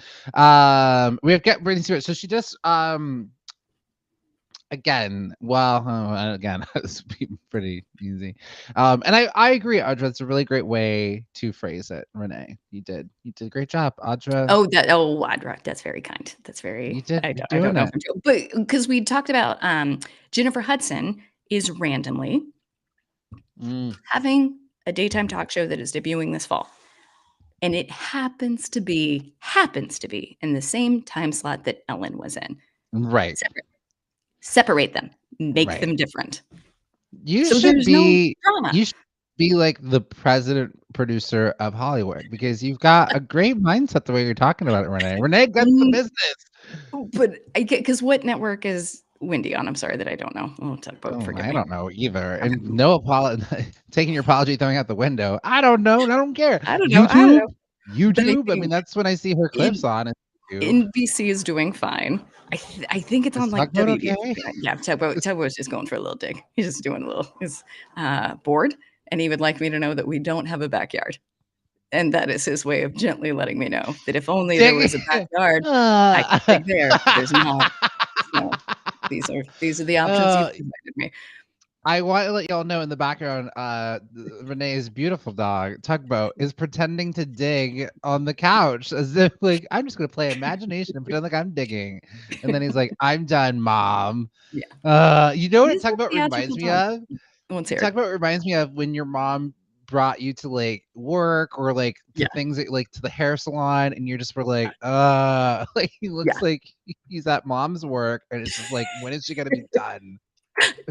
We have got Britney Spears. So she just again, it's pretty easy. And I agree, Audra. It's a really great way to phrase it, Renee. You did a great job, Audra. Audra, that's very kind. That's very You're I doing don't know it. if I'm joking, but because we talked about, Jennifer Hudson is randomly Mm, having a daytime talk show that is debuting this fall, and it happens to be in the same time slot that Ellen was in. right. Separate them, make Right. them different. You So should there's no be drama. you should be like the president producer of Hollywood because you've got a great mindset the way you're talking about it, Renee. Renee gets the Mm, business. but I get because what network is Wendy on? I'm sorry that I don't know. Oh, tugboat, Oh, forgive I me. don't know either. Okay. And no apology taking your apology throwing out the window. I don't know, and I don't care. I don't know. But I YouTube. I mean, think that's when I see her clips in on YouTube. NBC is doing fine. I think it's Is on, like, Tugboat WB. okay? Yeah, Tugboat's just going for a little dig. He's just doing a little he's, bored, and he would like me to know that we don't have a backyard, and that is his way of gently letting me know that if only there was a backyard, I could dig there. There's not. So, these are the options Uh, you've provided me. I want to let y'all know in the background, Renee's beautiful dog, Tugboat, is pretending to dig on the couch as if like I'm just gonna play imagination and pretend like I'm digging. And then he's like, I'm done, mom. Yeah. You know It what is a Tugboat theatrical reminds me dog. of? Let's hear it. Tugboat reminds me of when your mom brought you to like work or like to Yeah. things like to the hair salon and you're just were like, like he looks like he's at mom's work and it's just like, when is she gonna be done?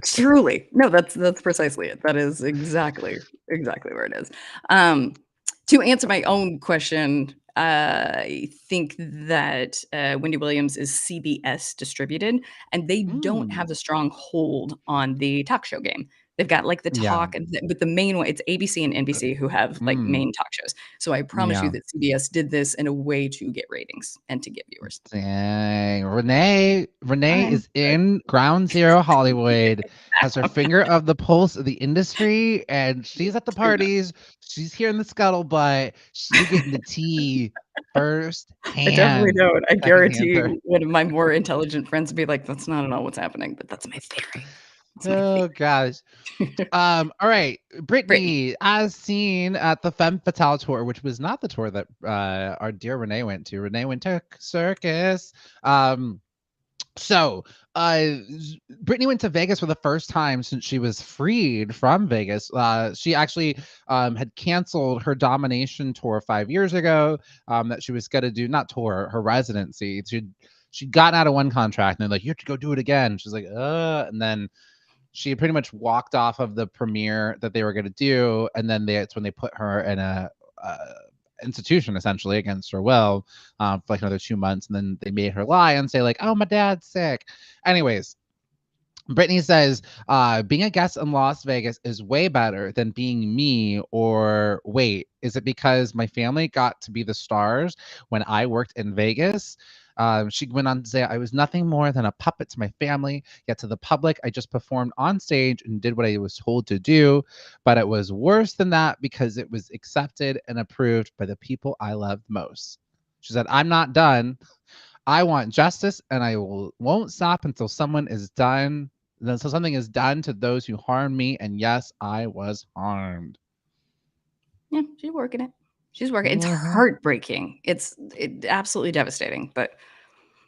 Truly. No, that's precisely it. That is exactly where it is. To answer my own question, I think that, Wendy Williams is CBS distributed, and they don't have a strong hold on the talk show game. They've got, like, the Yeah. talk, but the main one it's ABC and NBC who have, like, main talk shows. So I promise you Yeah. that CBS did this in a way to get ratings and to get viewers. Dang. Renee I'm is in Ground Zero Hollywood, has her finger of the pulse of the industry, and she's at the parties. She's hearing the scuttlebutt. She's getting the tea first I definitely hand. don't. I guarantee Secondhand. one of my more intelligent friends would be like, that's not at all what's happening, but that's my theory. That's my Oh gosh. theory. All right. Brittany. Brittany, as seen at the Femme Fatale tour, which was not the tour that our dear Renee went to. Renee went to circus. So, Britney went to Vegas for the first time since she was freed from Vegas. She actually had canceled her Domination tour 5 years ago. That she was gonna do, not tour, her residency. She'd gotten out of one contract, and they're like, "You have to go do it again." She's like, and then she pretty much walked off of the premiere that they were gonna do, and then it's when they put her in a institution essentially against her will for like another 2 months, and then they made her lie and say like, "Oh, my dad's sick." Anyways, Brittany says, being a guest in Las Vegas is way better than being me. Or wait, is it because my family got to be the stars when I worked in Vegas? She went on to say, I was nothing more than a puppet to my family, yet to the public, I just performed on stage and did what I was told to do. But it was worse than that because it was accepted and approved by the people I loved most. She said, I'm not done. I want justice, and I won't stop until something is done to those who harmed me. And yes, I was harmed. Yeah, she's working it. She's working. It's heartbreaking. It's absolutely devastating. But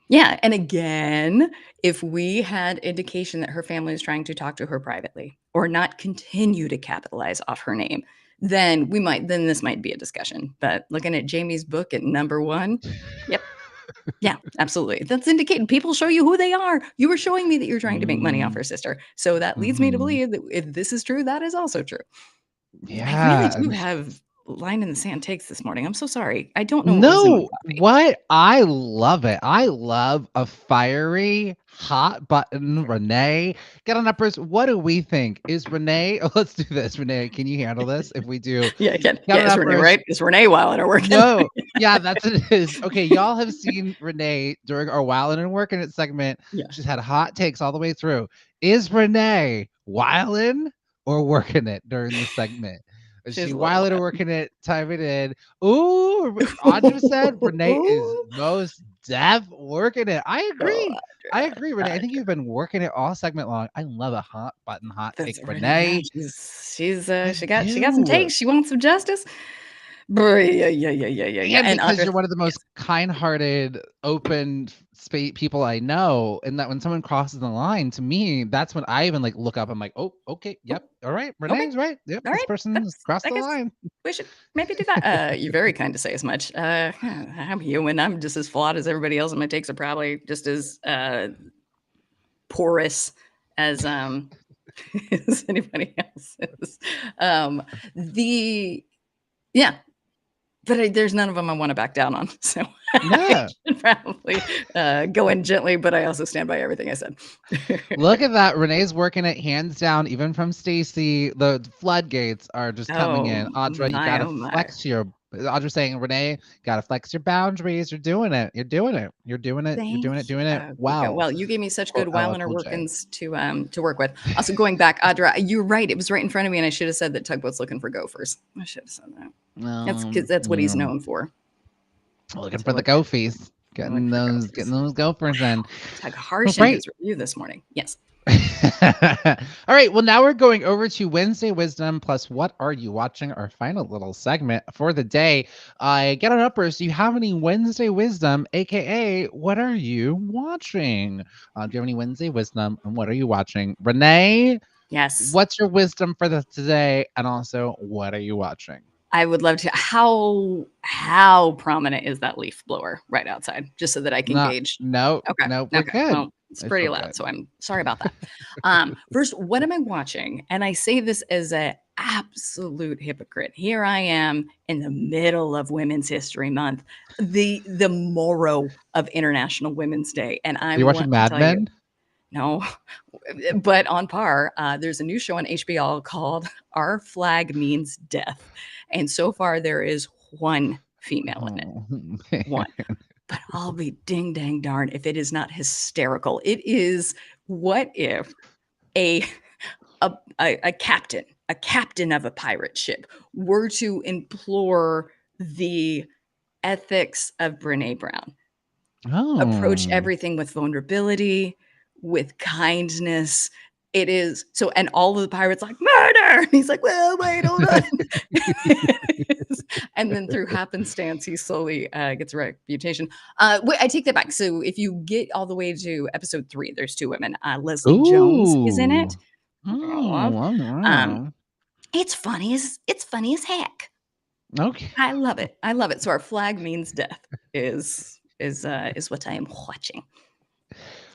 yeah, and again, if we had indication that her family is trying to talk to her privately or not continue to capitalize off her name, then this might be a discussion. But looking at Jamie's book at number 1, yep. Yeah, absolutely. That's indicating people show you who they are. You were showing me that you're trying to make money off her sister. So that leads me to believe that if this is true, that is also true. I really Yeah. do have line in the sand takes this morning. I'm so sorry. I don't know what was in my No, coffee. what? I love it. I love a fiery, hot button Renee. Get on uppers. What do we think? Is Renee? Oh, let's do this. Renee, can you handle this? If we do, Yeah, again. get Yeah, on it's Renee, uppers. right? It's Renee while in her work. No, yeah, that's what it is. Okay, y'all have seen Renee during our Wildin' and Working It segment. Yeah. She's had hot takes all the way through. Is Renee wildin' or working it during the segment? Is She's she a little wildin' or wild. working it? Type it in. Ooh, Audra said Renee is most def working it. I agree. I agree, Renee. I think you've been working it all segment long. I love a hot button, hot take, Renee. She got some takes. She wants some justice. Yeah. And because Audra, you're one of the most kind-hearted, open people I know, and that when someone crosses the line, to me, that's when I even like look up. I'm like, oh, okay, yep, all right, Renee's right. Yep, all this right, person's crossed the line. We should maybe do that. You're very kind to say as much. I'm human. I'm just as flawed as everybody else, and my takes are probably just as porous as as anybody else's. Yeah. But there's none of them I want to back down on. So Yeah. I should probably go in gently, but I also stand by everything I said. Look at that. Renee's working it hands down, even from Stacy. The floodgates are just coming in. Audra, you got to flex your. Audra saying, Renee, got to flex your boundaries. You're doing it. You're doing it. You're doing it. You're doing it. Doing it. Wow. Okay. Well, you gave me such good Weiler workings to work with. Also, going back, Audra, you're right. It was right in front of me, and I should have said that Tugboat's looking for gophers. I should have said that. That's what he's known for. Looking for the gophies. Getting those gophers in. Tug harsh in his review this morning. Yes. All right. Well, now we're going over to Wednesday Wisdom plus What Are You Watching? Our final little segment for the day. Get on uppers. Do you have any Wednesday Wisdom, aka what are you watching? Do you have any Wednesday Wisdom and what are you watching? Renee? Yes. What's your wisdom for today? And also, what are you watching? I would love to. How prominent is that leaf blower right outside? Just so that I can gauge. No. Okay. No. We're good. Well, it's pretty loud, so I'm sorry about that. First, what am I watching? And I say this as an absolute hypocrite. Here I am in the middle of Women's History Month, the morrow of International Women's Day, and I'm watching Mad Men. No, but on par, there's a new show on HBO called Our Flag Means Death. And so far, there is one female in it. Oh, One. But I'll be ding dang darn if it is not hysterical. It is, what if a captain of a pirate ship were to implore the ethics of Brene Brown, approach Oh. everything with vulnerability, with kindness. It is so, and all of the pirates like murder. And he's like, well, wait, hold on. And then through happenstance, he slowly gets a reputation. Wait, I take that back. So if you get all the way to episode 3, there's 2 women. Leslie Jones is in it. Oh, Um, it's funny as heck. okay. I love it. I love it. So our flag means death is what I am watching.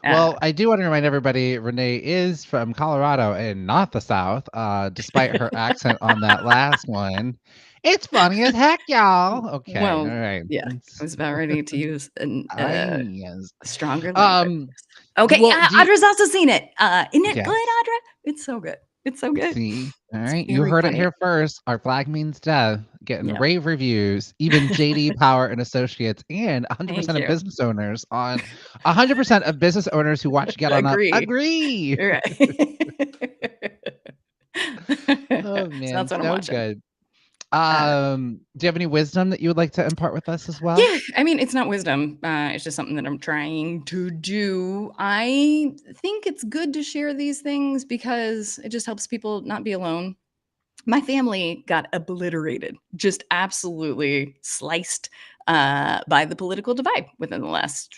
Well, I do want to remind everybody, Renee is from Colorado and not the South, despite her accent on that last one. It's funny as heck, y'all. Okay, well, all right. Yeah, I was about ready to use Yes. stronger language. Okay, well, Audra's also seen it. Isn't it Yes. good, Audra? It's so good. It's so good. See, all It's right, you very heard funny. it here first. Our flag means death, getting Yep. rave reviews, even JD Power and Associates, and 100% Thank of you. business owners on 100% of business owners who watch Get On Up agree. Right. Oh So man, that's what I'm so watching. good. Do you have any wisdom that you would like to impart with us as well? Yeah, I mean, it's not wisdom. It's just something that I'm trying to do. I think it's good to share these things because it just helps people not be alone. My family got obliterated, just absolutely sliced by the political divide within the last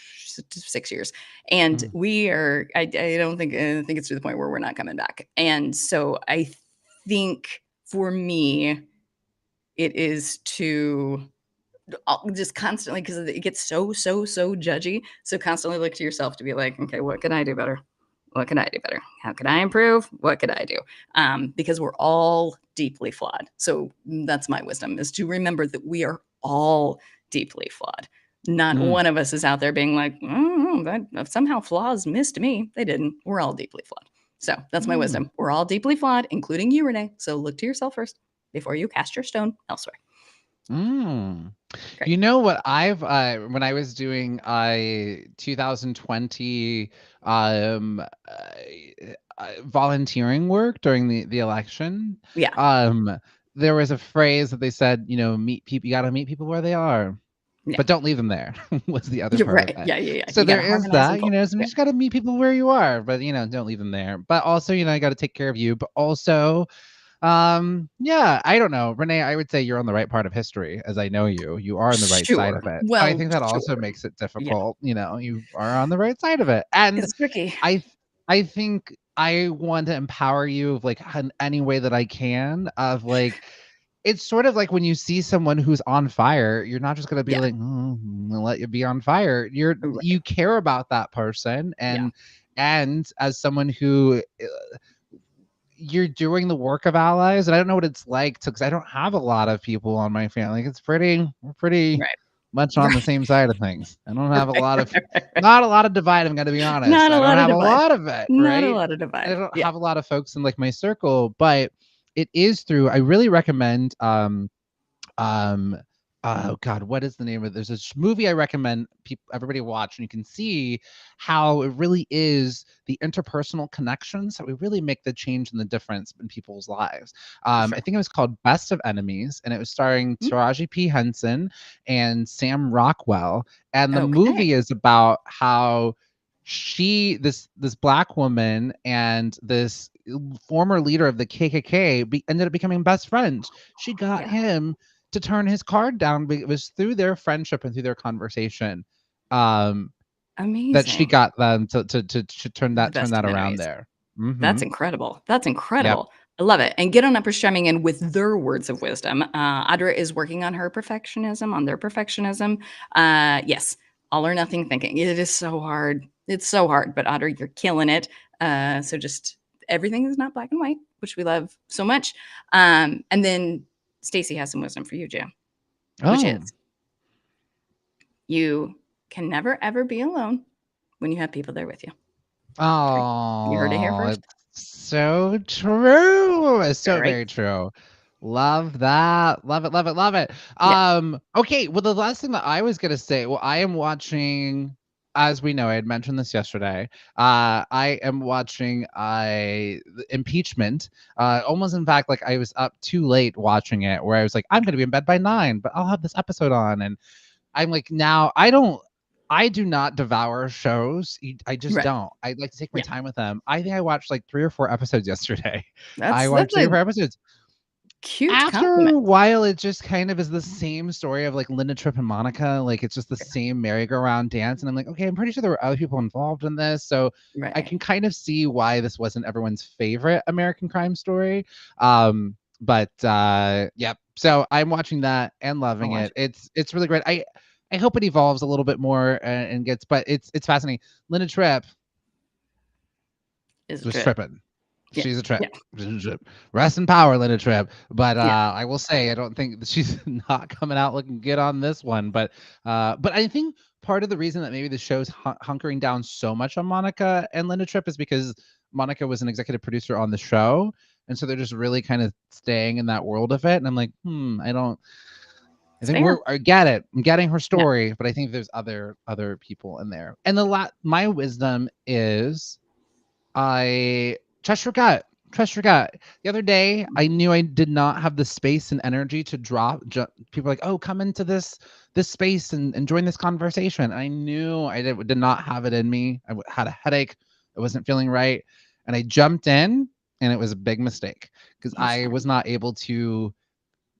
6 years. And we are, I don't think, I think it's to the point where we're not coming back. And so I think for me, it is to just constantly, because it gets so judgy. So constantly look to yourself to be like, okay, what can I do better? What can I do better? How can I improve? What could I do? Because we're all deeply flawed. So that's my wisdom, is to remember that we are all deeply flawed. Not one of us is out there being like, that somehow flaws missed me. They didn't. We're all deeply flawed. So that's my wisdom. We're all deeply flawed, including you, Renee. So look to yourself first before you cast your stone elsewhere. Great. You know what I've when I was doing 2020 volunteering work during the election, there was a phrase that they said, meet people, you got to meet people where they are. Yeah. But don't leave them there was the other part right. of it. Yeah. So there is that, so you just got to meet people where you are, but don't leave them there. But also, you got to take care of you, but also I don't know, Renee, I would say you're on the right part of history. As I know you are on the right side of it. Well, but I think that also makes it difficult. You are on the right side of it, and it's tricky. I think I want to empower you of in any way that I can, of it's sort of like when you see someone who's on fire, you're not just going to be like, I'll let you be on fire. You care about that person, and as someone who you're doing the work of allies, and I don't know what it's like because I don't have a lot of people on my family. We're pretty much on the same side of things. I don't have a lot of not a lot of divide. I'm gonna be honest. I don't have a lot of it. Not a lot of divide. I don't have a lot of folks in my circle, but it is through. I really recommend oh God, what is the name of it? There's this movie I recommend everybody watch, and you can see how it really is the interpersonal connections that we really make the change and the difference in people's lives. I think it was called Best of Enemies, and it was starring Taraji P. Henson and Sam Rockwell. And the movie is about how this Black woman and this former leader of the KKK ended up becoming best friends. She got him to turn his card down, but it was through their friendship and through their conversation amazing that she got them to turn that around there. That's incredible. Yep. I love it. And Get On Up is chiming in with their words of wisdom. Audra is working on their perfectionism. Yes, all or nothing thinking. It is so hard. It's so hard, but Audra, you're killing it. So just everything is not black and white, which we love so much. And then Stacey has some wisdom for you, Jam, which is you can never, ever be alone when you have people there with you. Oh, you heard it here first. So true. So very true. Love that. Love it, love it, love it. Yeah. Okay, well, the last thing that I was gonna say, well, I am watching, as we know, I had mentioned this yesterday. I am watching the impeachment. Almost in fact, like I was up too late watching it, where I was like, I'm gonna be in bed by 9, but I'll have this episode on. And I'm like, now I do not devour shows. I just Right. don't. I like to take my Yeah. time with them. I think I watched like 3 or 4 episodes yesterday. I That's watched 3 or a 4 episodes. cute After compliment. a while, it just kind of is the same story of like Linda Tripp and Monica. Like it's just the same merry-go-round dance. And I'm like, okay, I'm pretty sure there were other people involved in this. So I Right. can kind of see why this wasn't everyone's favorite American crime story. But yeah. So I'm watching that and I'll loving watch it. It's really great. I hope it evolves a little bit more and gets, but it's fascinating. Linda Tripp it. Is a was trip. tripping. Yeah. She's a trip. Yeah. She's a trip. Rest in power, Linda Tripp. But Yeah. I will say I don't think that she's not coming out looking good on this one. But I think part of the reason that maybe the show's hunkering down so much on Monica and Linda Tripp is because Monica was an executive producer on the show. And so they're just really kind of staying in that world of it. And I'm like, I think I get it. I'm getting her story, but I think there's other people in there. And my wisdom is I trust your gut. Trust your gut. The other day, I knew I did not have the space and energy to people are like, oh, come into this space and join this conversation. I knew I did not have it in me. I had a headache. I wasn't feeling right. And I jumped in, and it was a big mistake because I was not able to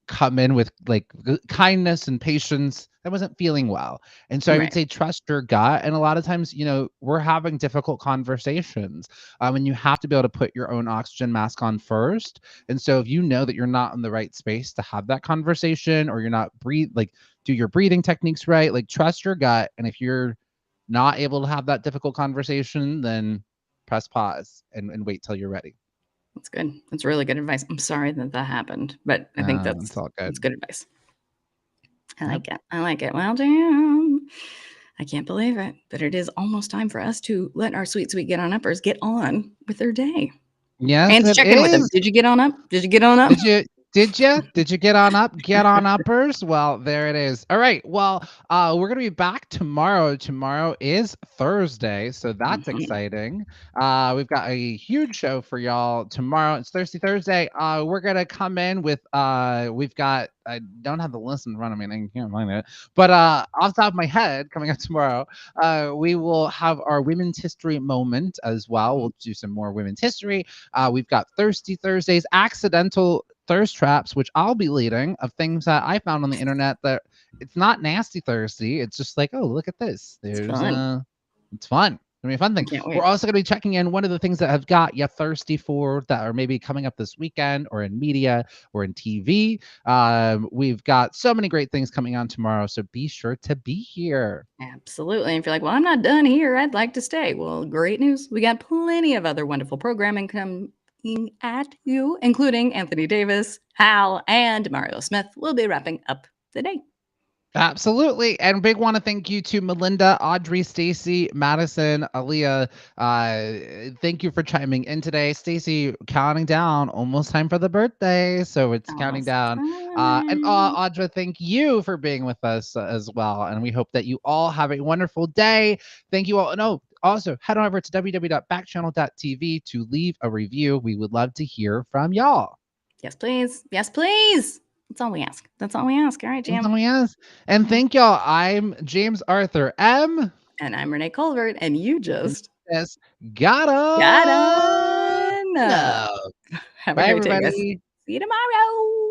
come in with like kindness and patience. I wasn't feeling well. And so I would say trust your gut. And a lot of times, we're having difficult conversations, and you have to be able to put your own oxygen mask on first. And so if you know that you're not in the right space to have that conversation, or you're not do your breathing techniques right, like trust your gut. And if you're not able to have that difficult conversation, then press pause and wait till you're ready. That's good. That's really good advice. I'm sorry that happened, but I think It's all good. That's good advice. I like it. I like it. Well, damn. I can't believe it, but it is almost time for us to let our sweet get on uppers get on with their day. Yes, and check in with them. Did you get on up? Did you get on up? Did you get on up? Get on uppers? Well, there it is. All right. Well, we're gonna be back tomorrow. Tomorrow is Thursday, so that's exciting. We've got a huge show for y'all tomorrow. It's Thursday. We're gonna come in with we've got, I don't have the list in front of me and I can't find it, but off the top of my head, coming up tomorrow, we will have our Women's History moment as well. We'll do some more women's history. We've got Thirsty Thursdays, accidental thirst traps, which I'll be leading, of things that I found on the internet that it's not nasty thirsty. It's just like, oh, look at this. It's fun. It's fun. It's gonna be a fun thing. We're also gonna be checking in one of the things that have got you thirsty for that are maybe coming up this weekend, or in media, or in TV. We've got so many great things coming on tomorrow, so be sure to be here. Absolutely. And if you're like, well, I'm not done here, I'd like to stay. Well, great news. We got plenty of other wonderful programming coming at you, including Anthony Davis, Hal, and Mario Smith. We'll be wrapping up the day. Absolutely. And big want to thank you to Melinda, Audrey, Stacy, Madison, Aaliyah. Thank you for chiming in today. Stacy, counting down, almost time for the birthday. So it's counting down. And Audra, thank you for being with us as well. And we hope that you all have a wonderful day. Thank you all. No, also head on over to www.backchannel.tv to leave a review. We would love to hear from y'all. Yes, please. Yes, please. That's all we ask. That's all we ask. All right, Jam. That's all we ask. And thank y'all. I'm James Arthur M. And I'm Renee Colbert. And you just got on. Have a great day, guys. See you tomorrow.